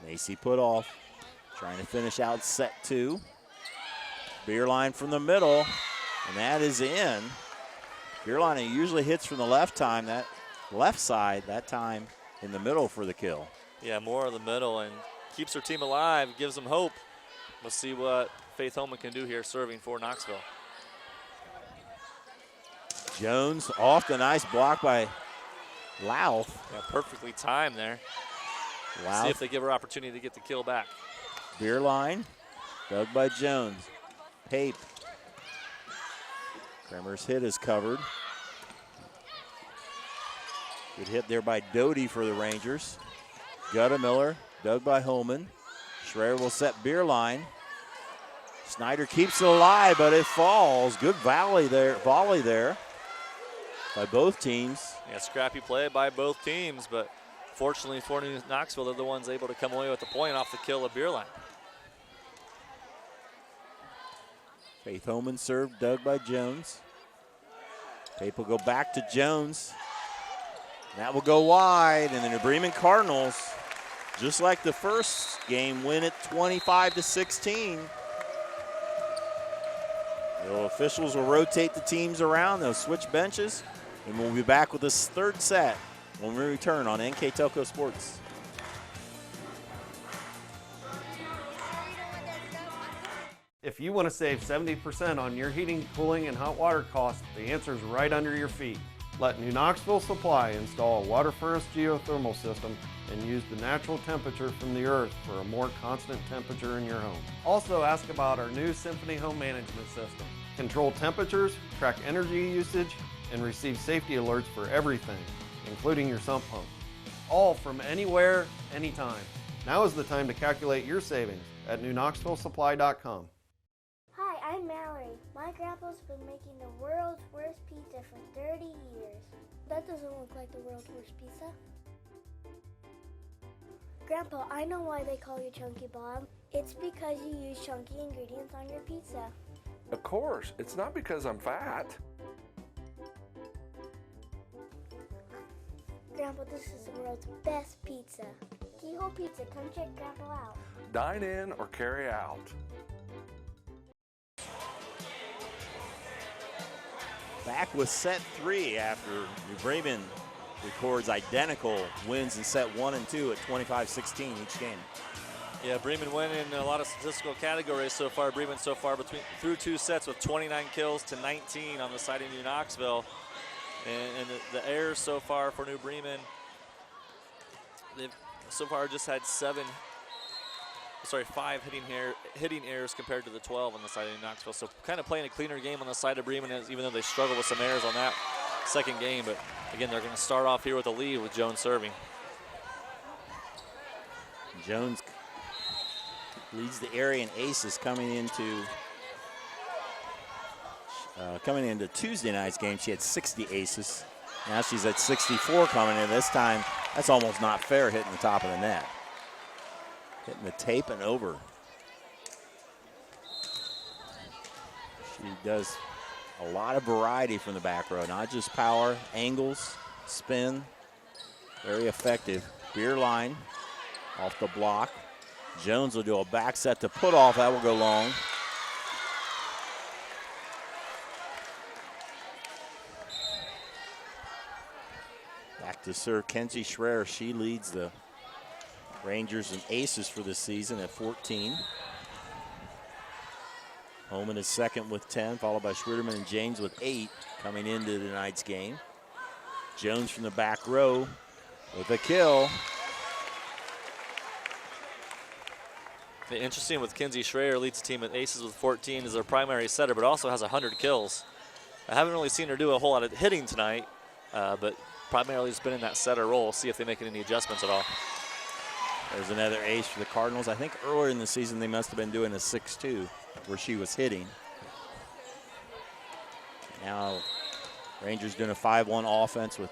Macy put off, trying to finish out set 2. Beer line from the middle, and that is in. Beer line usually hits from the left time, that left side, that time in the middle for the kill. Yeah, more in the middle, and keeps her team alive, gives them hope. We'll see what Faith Holman can do here serving for Knoxville. Jones off the nice block by Louth. Yeah, perfectly timed there. Louth. See if they give her opportunity to get the kill back. Beer line, dug by Jones. Pape. Kremer's hit is covered. Good hit there by Doty for the Rangers. Gutta Miller, dug by Holman. Schreier will set beer line. Snyder keeps it alive, but it falls. Good volley there by both teams. Yeah, scrappy play by both teams, but fortunately for New Knoxville, they're the ones able to come away with the point off the kill of beer line. Faith Holman served, dug by Jones. Pape will go back to Jones. That will go wide, and the New Bremen Cardinals, just like the first game, win it 25-16. The officials will rotate the teams around. They'll switch benches, and we'll be back with this third set when we return on NKTelco Sports. If you want to save 70% on your heating, cooling, and hot water costs, the answer is right under your feet. Let New Knoxville Supply install a water furnace geothermal system and use the natural temperature from the earth for a more constant temperature in your home. Also ask about our new Symphony home management system. Control temperatures, track energy usage, and receive safety alerts for everything, including your sump pump. All from anywhere, anytime. Now is the time to calculate your savings at newknoxvillesupply.com. Hi, I'm Mallory. My grandpa's been making the world's worst pizza for 30 years. That doesn't look like the world's worst pizza. Grandpa, I know why they call you Chunky Bob. It's because you use chunky ingredients on your pizza. Of course, it's not because I'm fat. Grandpa, this is the world's best pizza. Keyhole Pizza, come check Grandpa out. Dine in or carry out. Back with set 3 after New Bremen records identical wins in set 1 and 2 at 25-16 each game. Yeah, Bremen win in a lot of statistical categories so far. Bremen so far through 2 sets with 29 kills to 19 on the side of New Knoxville. And the errors so far for New Bremen, they've so far just had 5 hitting errors compared to the 12 on the side of New Knoxville. So kind of playing a cleaner game on the side of Bremen, even though they struggle with some errors on that second game. But again, they're going to start off here with a lead with Jones serving. Jones leads the area in aces coming into Tuesday night's game. She had 60 aces. Now she's at 64 coming in. This time, that's almost not fair, hitting the top of the net. Hitting the tape and over. She does a lot of variety from the back row, not just power, angles, spin. Very effective. Beer line off the block. Jones will do a back set to put off. That will go long. Back to serve Kenzie Schreier. She leads the Rangers in aces for this season at 14. Holman is second with 10, followed by Schwieterman and James with 8 coming into tonight's game. Jones from the back row with a kill. The interesting with Kenzie Schreier, leads the team with aces with 14, is their primary setter, but also has 100 kills. I haven't really seen her do a whole lot of hitting tonight, but primarily has been in that setter role. See if they make any adjustments at all. There's another ace for the Cardinals. I think earlier in the season they must have been doing a 6-2 where she was hitting. Now Rangers doing a 5-1 offense with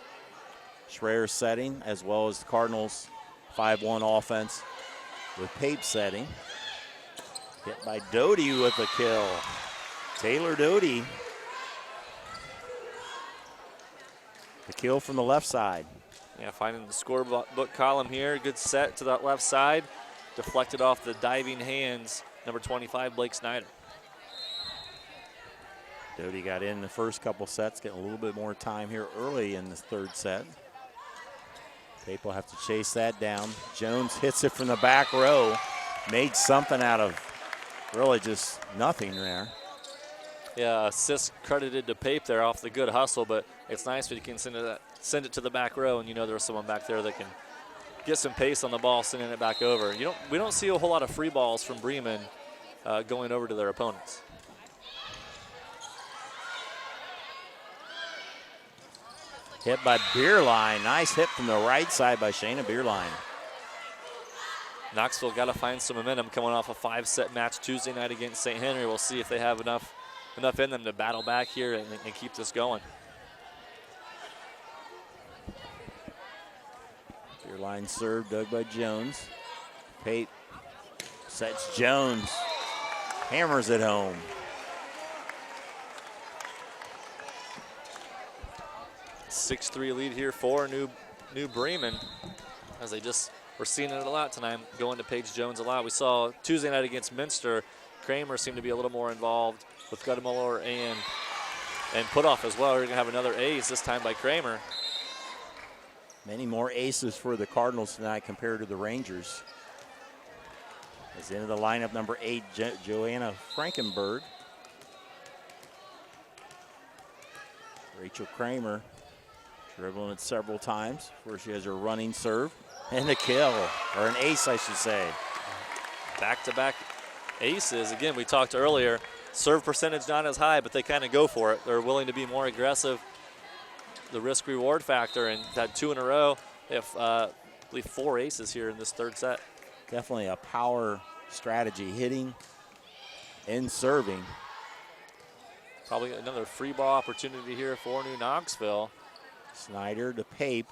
Schreier setting, as well as the Cardinals' 5-1 offense with Pape setting. Hit by Doty with a kill. Taylor Doty. The kill from the left side. Yeah, finding the scorebook column here. Good set to that left side. Deflected off the diving hands, number 25, Blake Snyder. Doty got in the first couple sets, getting a little bit more time here early in the third set. Pape will have to chase that down. Jones hits it from the back row. Made something out of really just nothing there. Yeah, assist credited to Pape there off the good hustle, but it's nice when you can send it to the back row and you know there's someone back there that can get some pace on the ball, sending it back over. We don't see a whole lot of free balls from Bremen going over to their opponents. Hit by Beerline. Nice hit from the right side by Shayna Beerline. Knoxville got to find some momentum coming off a 5-set match Tuesday night against St. Henry. We'll see if they have enough in them to battle back here and keep this going. Beerline serve dug by Jones. Pape sets Jones. Hammers it home. Six-3 lead here for New Bremen, as we're seeing it a lot tonight, going to Paige Jones a lot. We saw Tuesday night against Minster, Kramer seemed to be a little more involved with Guttemuller and Putoff as well. We're going to have another ace, this time by Kramer. Many more aces for the Cardinals tonight compared to the Rangers. As into the lineup, number 8, Joanna Frankenberg. Rachel Kramer dribbling it several times before she has her running serve. And a kill, or an ace, I should say. Back-to-back aces. Again, we talked earlier, serve percentage not as high, but they kind of go for it. They're willing to be more aggressive. The risk-reward factor, and that 2 in a row. They have, I believe, 4 aces here in this third set. Definitely a power strategy, hitting and serving. Probably another free ball opportunity here for New Knoxville. Snyder to Pape.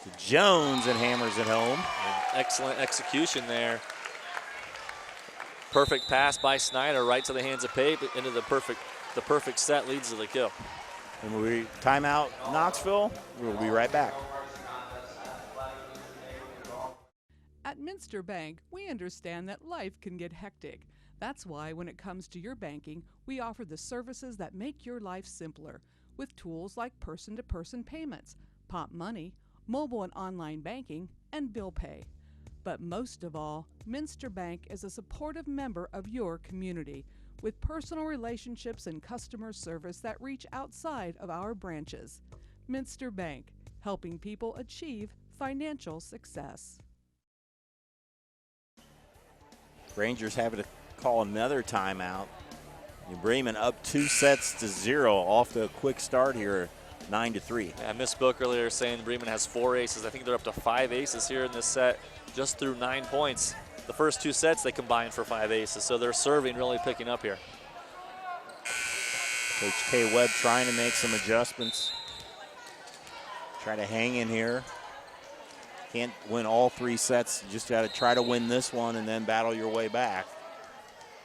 To Jones, and hammers it home. And excellent execution there. Perfect pass by Snyder right to the hands of Pape into the perfect set, leads to the kill. And we timeout Knoxville. We'll be right back. At Minster Bank, we understand that life can get hectic. That's why when it comes to your banking, we offer the services that make your life simpler with tools like person-to-person payments, Pop Money, mobile and online banking, and bill pay. But most of all, Minster Bank is a supportive member of your community with personal relationships and customer service that reach outside of our branches. Minster Bank, helping people achieve financial success. Rangers having to call another timeout. New Bremen up 2-0 off to a quick start here, 9-3. I misspoke earlier saying Bremen has 4 aces. I think they're up to 5 aces here in this set, just through 9 points. The first 2 sets they combined for 5 aces, so their serving really picking up here. Coach K. Webb trying to make some adjustments. Try to hang in here. Can't win all 3 sets. You just got to try to win this one and then battle your way back.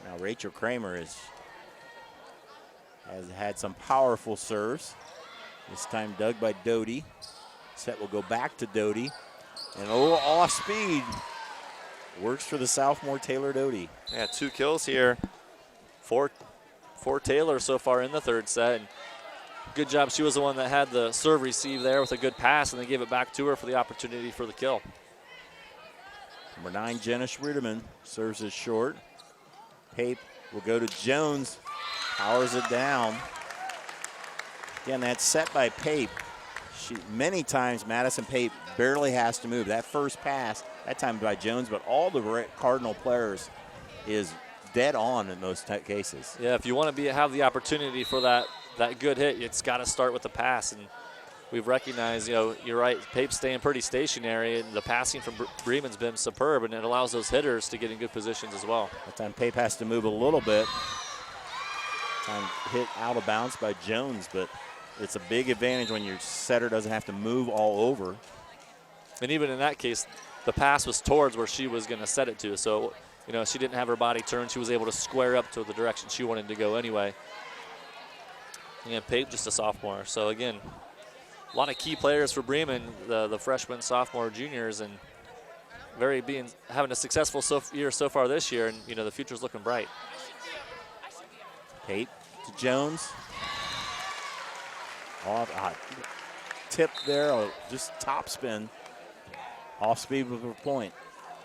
Now Rachel Kramer has had some powerful serves. This time dug by Doty. Set will go back to Doty. And a little off speed. Works for the sophomore Taylor Doty. Yeah, 2 kills here for Taylor so far in the third set. And good job. She was the one that had the serve receive there with a good pass, and they gave it back to her for the opportunity for the kill. Number 9, Jenna Schwiedeman serves it short. Pape will go to Jones. Powers it down. Again, that set by Pape. Many times Madison Pape barely has to move. That first pass, that time by Jones, but all the Cardinal players is dead on in those cases. Yeah, if you want to have the opportunity for that good hit, it's got to start with the pass. And we've recognized, you're right, Pape's staying pretty stationary, and the passing from Bremen's been superb, and it allows those hitters to get in good positions as well. That time Pape has to move a little bit. Time hit out of bounds by Jones, but It's a big advantage when your setter doesn't have to move all over. And even in that case, the pass was towards where she was going to set it to. So, you know, she didn't have her body turned. She was able to square up to the direction she wanted to go anyway. And Pape just a sophomore. So, again, a lot of key players for Bremen, the freshmen, sophomore, juniors, and having a successful year so far this year, and, you know, the future's looking bright. Pape to Jones. Tip there, just top spin. Off speed with a point.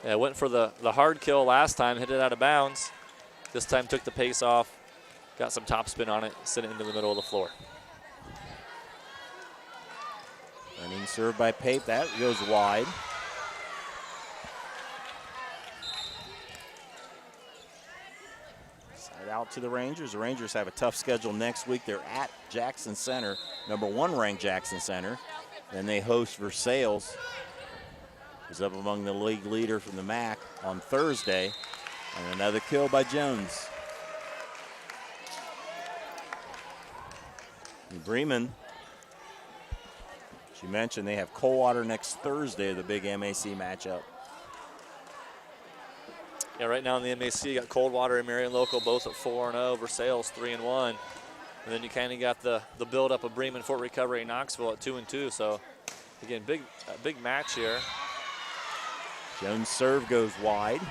Yeah, went for the hard kill last time, hit it out of bounds. This time took the pace off, got some top spin on it, sent it into the middle of the floor. Running serve by Pape, that goes wide. Side out to the Rangers. The Rangers have a tough schedule next week. They're at Jackson Center, #1 ranked Jackson Center. Then they host Versailles, who's up among the league leader from the MAC, on Thursday. And another kill by Jones. And Bremen, she mentioned they have Coldwater next Thursday, the big MAC matchup. Yeah, right now in the MAC, you got Coldwater and Marion Local both at 4-0, Versailles 3-1. And then you kind of got the build-up of Bremen, Fort Recovery, and Knoxville at 2-2. So, again, big match here. Jones' serve goes wide.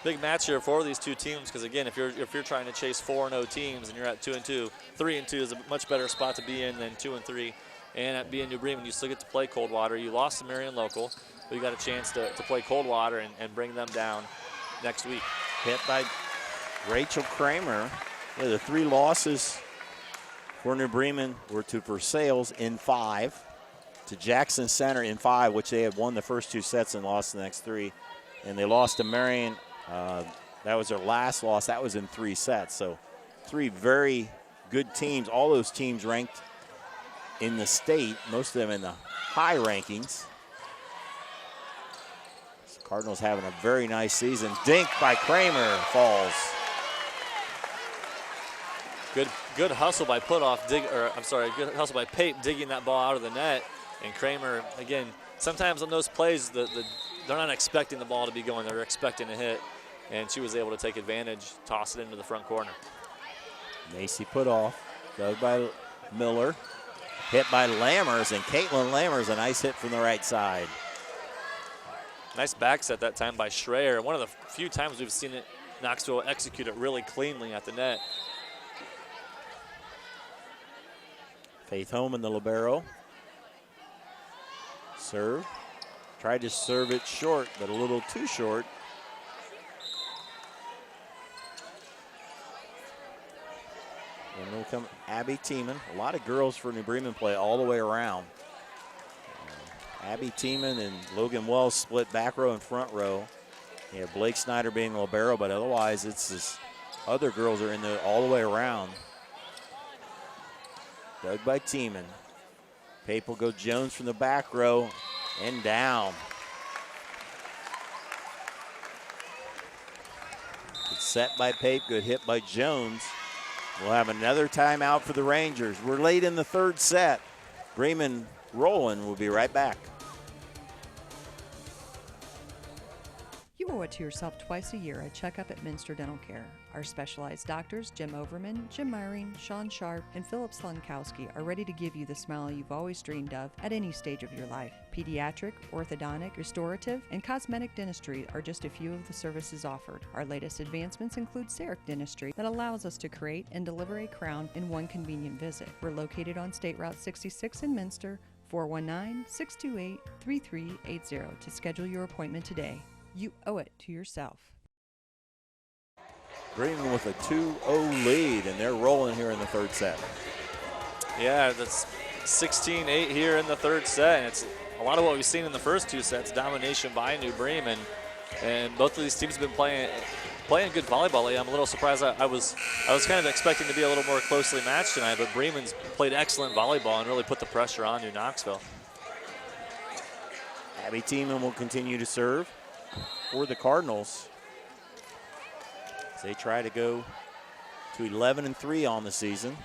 Big match here for these two teams because, again, if you're trying to chase 4-0 teams and you're at 2-2, 3-2 is a much better spot to be in than 2-3. And at being New Bremen, you still get to play Coldwater. You lost to Marion Local, but you got a chance to play Coldwater and bring them down next week. Hit by Rachel Kramer. Yeah, the 3 losses for New Bremen were to Versailles in 5, to Jackson Center in 5, which they had won the first 2 sets and lost the next 3. And they lost to Marion. That was their last loss. That was in 3 sets. So 3 very good teams. All those teams ranked in the state, most of them in the high rankings. So Cardinals having a very nice season. Dink by Kramer falls. Good hustle by good hustle by Pape digging that ball out of the net. And Kramer, again, sometimes on those plays, they're not expecting the ball to be going. They're expecting a hit. And she was able to take advantage, toss it into the front corner. Macy put off, dug by Miller, hit by Lammers, and Caitlin Lammers, a nice hit from the right side. Nice back set that time by Schreier. One of the few times we've seen Knoxville execute it really cleanly at the net. Faith Holman, the libero. Serve. Tried to serve it short, but a little too short. And will come Abby Tiemann. A lot of girls for New Bremen play all the way around. Abby Tiemann and Logan Wells split back row and front row. You have Blake Snyder being the libero, but otherwise it's just other girls are in there all the way around. Dug by Tiemann. Pape will go Jones from the back row and down. Good set by Pape, good hit by Jones. We'll have another timeout for the Rangers. We're late in the 3rd set. Bremen rolling. We'll be right back. You owe it to yourself twice a year a checkup at Minster Dental Care. Our specialized doctors, Jim Overman, Jim Myring, Sean Sharp, and Philip Slunkowski, are ready to give you the smile you've always dreamed of at any stage of your life. Pediatric, orthodontic, restorative, and cosmetic dentistry are just a few of the services offered. Our latest advancements include CEREC dentistry that allows us to create and deliver a crown in one convenient visit. We're located on State Route 66 in Minster, 419-628-3380 to schedule your appointment today. You owe it to yourself. Bremen with a 2-0 lead, and they're rolling here in the 3rd set. Yeah, that's 16-8 here in the 3rd set. And it's a lot of what we've seen in the first 2 sets, domination by New Bremen. And both of these teams have been playing good volleyball lately. I'm a little surprised. I was kind of expecting to be a little more closely matched tonight, but Bremen's played excellent volleyball and really put the pressure on New Knoxville. Abby Tiemann will continue to serve for the Cardinals. They try to go to 11-3 on the season.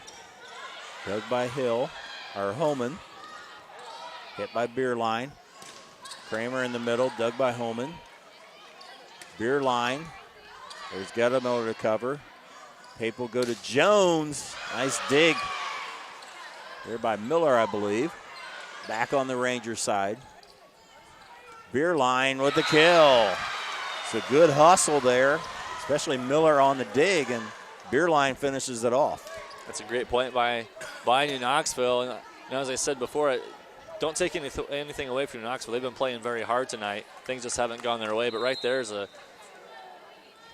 Dug by Homan. Hit by Bierlein. Kramer in the middle, dug by Homan. Bierlein. There's Guttemiller to cover. Pape will go to Jones. Nice dig. There by Miller, I believe. Back on the Rangers side. Bierlein with the kill. It's a good hustle there, especially Miller on the dig, and Bierlein finishes it off. That's a great point by New Knoxville. And as I said before, don't take anything away from New Knoxville. They've been playing very hard tonight. Things just haven't gone their way, but right there is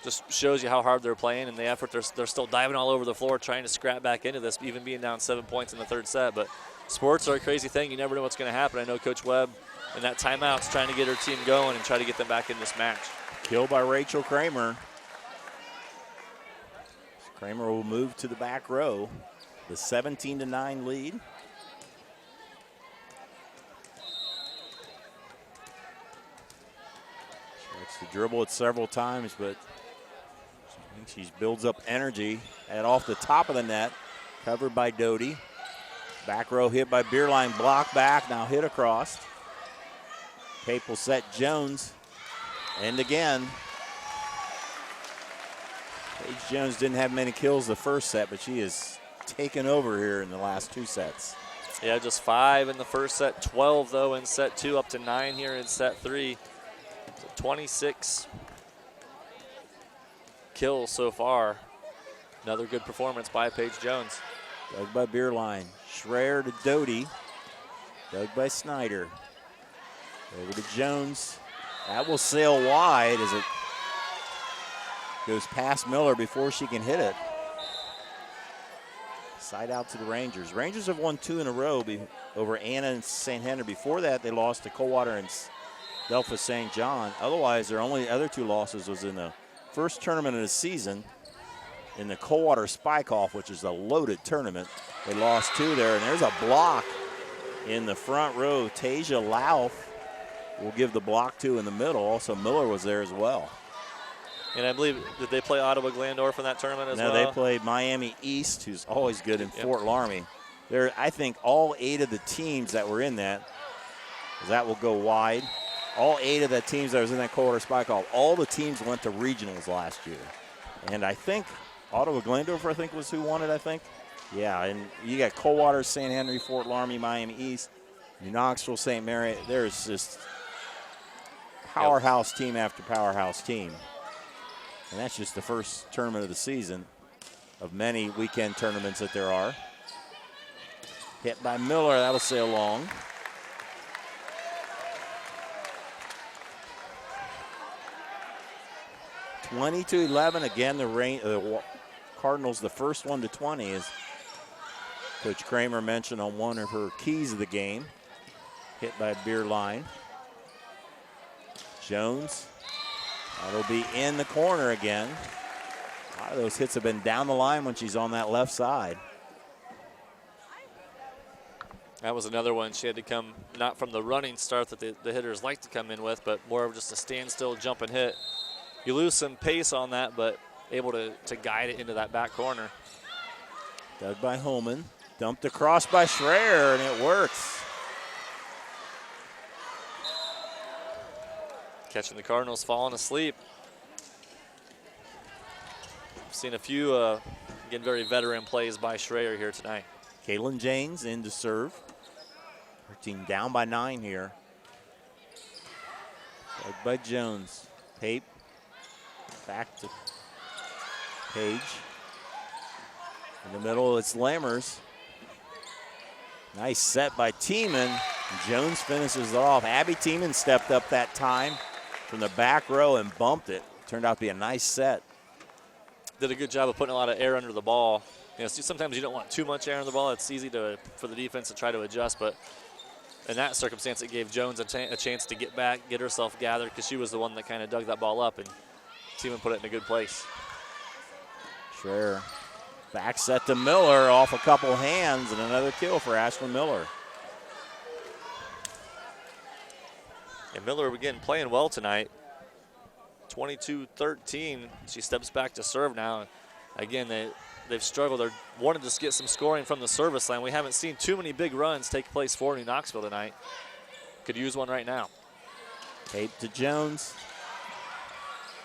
just shows you how hard they're playing and the effort. They're still diving all over the floor trying to scrap back into this, even being down 7 points in the third set. But sports are a crazy thing. You never know what's going to happen. I know Coach Webb in that timeout is trying to get her team going and try to get them back in this match. Kill by Rachel Kramer. Kramer will move to the back row. The 17-9 lead. Tries to dribble it several times, but I think she builds up energy. And off the top of the net, covered by Doty. Back row hit by Bierlein, block back, now hit across. Pape will set Jones. And again, Paige Jones didn't have many kills the first set, but she has taken over here in the last 2 sets. Yeah, just 5 in the first set, 12 though in set 2, up to 9 here in set 3. So 26 kills so far. Another good performance by Paige Jones. Dug by Bierlein. Schreier to Doty. Dug by Snyder. Over to Jones. That will sail wide as it goes past Miller before she can hit it. Side out to the Rangers. Rangers have won 2 in a row over Anna and St. Henry. Before that, they lost to Coldwater and Delphos St. John. Otherwise, their only other 2 losses was in the first tournament of the season in the Coldwater Spike-Off, which is a loaded tournament. They lost 2 there, and there's a block in the front row. Tasia Lauf will give the block to in the middle. Also, Miller was there as well. And I believe, did they play Ottawa Glandorf in that tournament as well? No, they played Miami East, who's always good in Fort Laramie. I think all 8 of the teams that were in that will go wide. All 8 of the teams that was in that Coldwater Spike-Off, all the teams went to regionals last year. And I think Ottawa Glandorf, was who won it, I think. Yeah, and you got Coldwater, St. Henry, Fort Laramie, Miami East, New Knoxville, St. Mary. There's just powerhouse team after powerhouse team. And that's just the first tournament of the season of many weekend tournaments that there are. Hit by Miller, that'll sail long. (20-11). Again, the Cardinals, the first one to 20, as Coach Kramer mentioned on one of her keys of the game. Hit by Bierlein. Jones. That'll be in the corner again. A lot of those hits have been down the line when she's on that left side. That was another one. She had to come not from the running start that the hitters like to come in with, but more of just a standstill jump and hit. You lose some pace on that, but able to guide it into that back corner. Dug by Holman. Dumped across by Schreier, and it works. Catching the Cardinals falling asleep. I've seen a few, again, very veteran plays by Schreier here tonight. Kalyn James in to serve. Her team down by 9 here. Dug by Jones. Pape. Back to Page. In the middle, it's Lammers. Nice set by Tiemann. Jones finishes it off. Abby Tiemann stepped up that time from the back row and bumped it. Turned out to be a nice set. Did a good job of putting a lot of air under the ball. You know, sometimes you don't want too much air on the ball. It's easy for the defense to try to adjust, but in that circumstance, it gave Jones a chance to get back, get herself gathered, because she was the one that kind of dug that ball up, and Tiemann put it in a good place. Schreier back set to Miller off a couple hands, and another kill for Ashlyn Miller. And Miller, again, playing well tonight. 22-13. She steps back to serve now. Again, they've struggled. They're wanting to get some scoring from the service line. We haven't seen too many big runs take place for New Knoxville tonight. Could use one right now. Tape to Jones.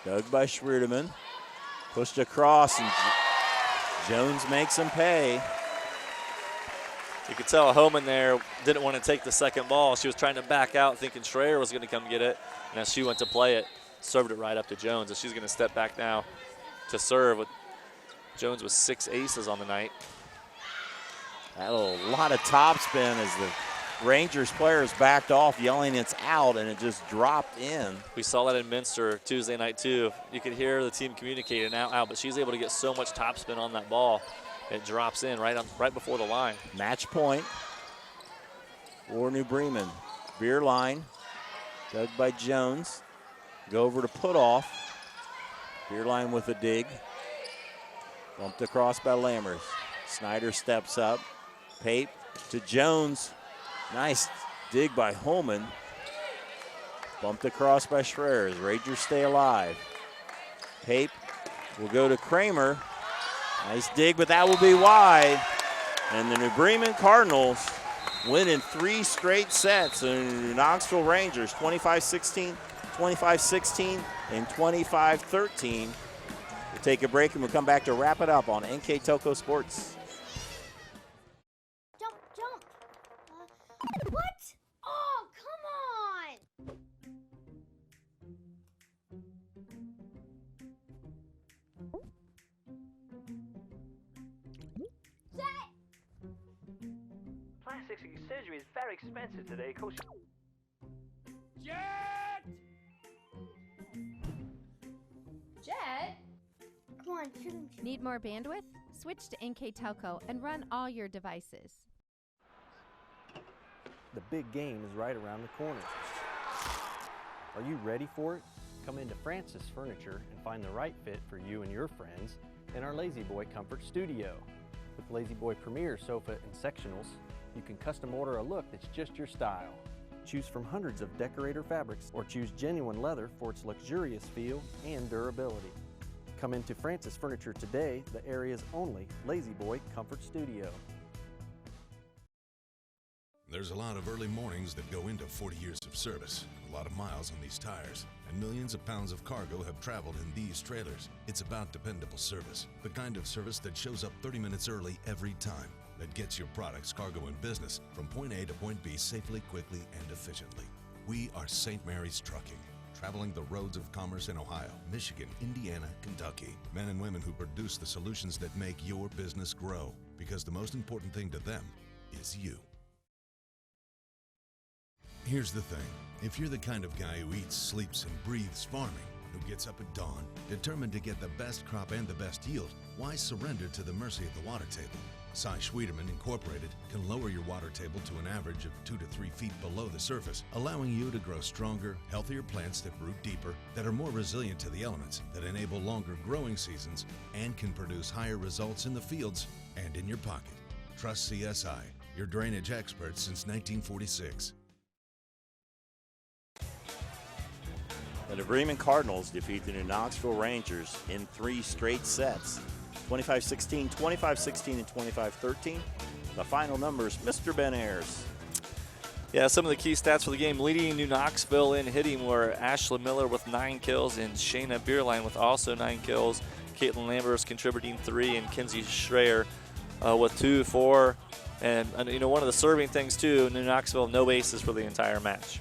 Dug by Schruderman. Pushed across, and Jones makes him pay. You could tell Homan there didn't want to take the second ball. She was trying to back out, thinking Schreier was going to come get it. And as she went to play it, served it right up to Jones. And she's going to step back now to serve. With Jones with 6 aces on the night. That a lot of topspin as the Rangers players backed off, yelling it's out, and it just dropped in. We saw that in Minster Tuesday night too. You could hear the team communicating out, but she's able to get so much topspin on that ball. It drops in right before the line. Match point for New Bremen. Beer line, dug by Jones. Go over to put off. Beer line with a dig. Bumped across by Lammers. Snyder steps up. Pape to Jones. Nice dig by Holman. Bumped across by Schreier as Rangers stay alive. Pape will go to Kramer. Nice dig, but that will be wide. And the New Bremen Cardinals win in 3 straight sets. The New Knoxville Rangers 25-16, 25-16, and 25-13. We'll take a break and we'll come back to wrap it up on NKTelco Sports. Jump, jump. What? Oh, come on. Plastic surgery is very expensive today. Jet? Come on, shoot him. Need more bandwidth? Switch to NKTelco and run all your devices. The big game is right around the corner. Are you ready for it? Come into Francis Furniture and find the right fit for you and your friends in our Lazy Boy Comfort Studio. With Lazy Boy Premier sofa and sectionals, you can custom order a look that's just your style. Choose from hundreds of decorator fabrics or choose genuine leather for its luxurious feel and durability. Come into Francis Furniture today, the area's only Lazy Boy Comfort Studio. There's a lot of early mornings that go into 40 years of service, a lot of miles on these tires, and millions of pounds of cargo have traveled in these trailers. It's about dependable service, the kind of service that shows up 30 minutes early every time, that gets your products, cargo, and business from point A to point B safely, quickly, and efficiently. We are St. Mary's Trucking, traveling the roads of commerce in Ohio, Michigan, Indiana, Kentucky. Men and women who produce the solutions that make your business grow, because the most important thing to them is you. Here's the thing, if you're the kind of guy who eats, sleeps, and breathes farming, who gets up at dawn, determined to get the best crop and the best yield, why surrender to the mercy of the water table? Cy Schwederman Incorporated can lower your water table to an average of 2 to 3 feet below the surface, allowing you to grow stronger, healthier plants that root deeper, that are more resilient to the elements, that enable longer growing seasons, and can produce higher results in the fields and in your pocket. Trust CSI, your drainage experts since 1946. The New Bremen Cardinals defeat the New Knoxville Rangers in 3 straight sets. 25-16, 25-16, and 25-13. The final numbers, Mr. Ben Ayers. Yeah, some of the key stats for the game. Leading New Knoxville in hitting were Ashley Miller with 9 kills and Shayna Beerline with also 9 kills. Caitlin Lambers contributing 3 and Kinsey Schreier with 2, 4. And you know, one of the serving things too, New Knoxville no aces for the entire match.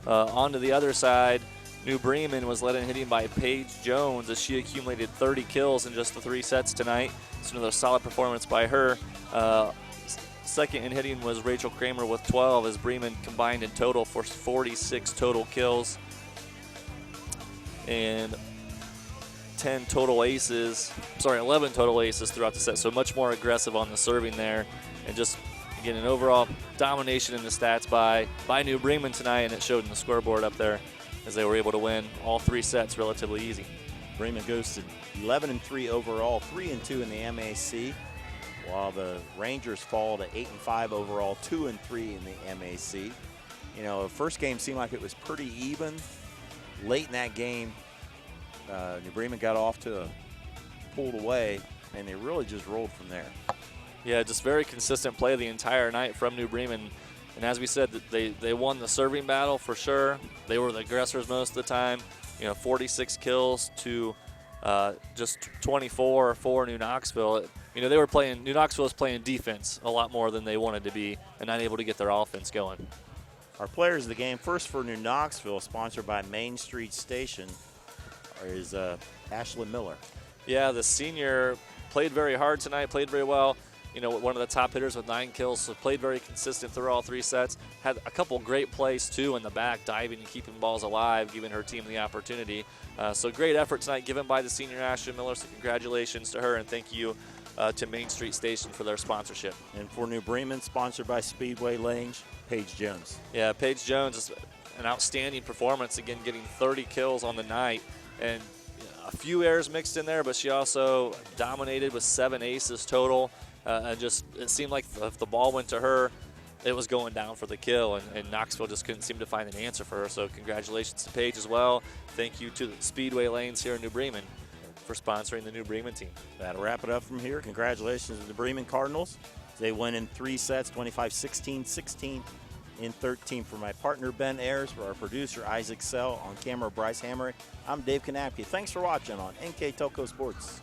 On to the other side, New Bremen was led in hitting by Paige Jones as she accumulated 30 kills in just the 3 sets tonight. It's another solid performance by her. Second in hitting was Rachel Kramer with 12 as Bremen combined in total for 46 total kills and 11 total aces throughout the set. So much more aggressive on the serving there, and just again an overall domination in the stats by New Bremen tonight, and it showed in the scoreboard up there as they were able to win all 3 sets relatively easy. Bremen goes to 11-3 overall, 3-2 in the MAC, while the Rangers fall to 8-5 overall, 2-3 in the MAC. You know, the first game seemed like it was pretty even. Late in that game, New Bremen got off to a pulled away, and they really just rolled from there. Yeah, just very consistent play the entire night from New Bremen. And as we said, they won the serving battle for sure. They were the aggressors most of the time. 46 kills to just 24 for New Knoxville. New Knoxville was playing defense a lot more than they wanted to be and not able to get their offense going. Our players of the game, first for New Knoxville, sponsored by Main Street Station, is Ashlyn Miller. Yeah, the senior played very hard tonight, played very well. One of the top hitters with 9 kills, so played very consistent through all 3 sets. Had a couple great plays, too, in the back, diving and keeping balls alive, giving her team the opportunity. So great effort tonight given by the senior Ashlyn Miller, so congratulations to her, and thank you to Main Street Station for their sponsorship. And for New Bremen, sponsored by Speedway Lanes, Paige Jones. Yeah, Paige Jones is an outstanding performance, again, getting 30 kills on the night. And a few errors mixed in there, but she also dominated with 7 aces total. And just it seemed like if the ball went to her, it was going down for the kill, and Knoxville just couldn't seem to find an answer for her. So congratulations to Paige as well. Thank you to the Speedway Lanes here in New Bremen for sponsoring the New Bremen team. That'll wrap it up from here. Congratulations to the Bremen Cardinals. They win in 3 sets, 25-16, 16 in 13. For my partner, Ben Ayers, for our producer, Isaac Sell, on camera, Bryce Hammer. I'm Dave Kanapke. Thanks for watching on NKTelco Sports.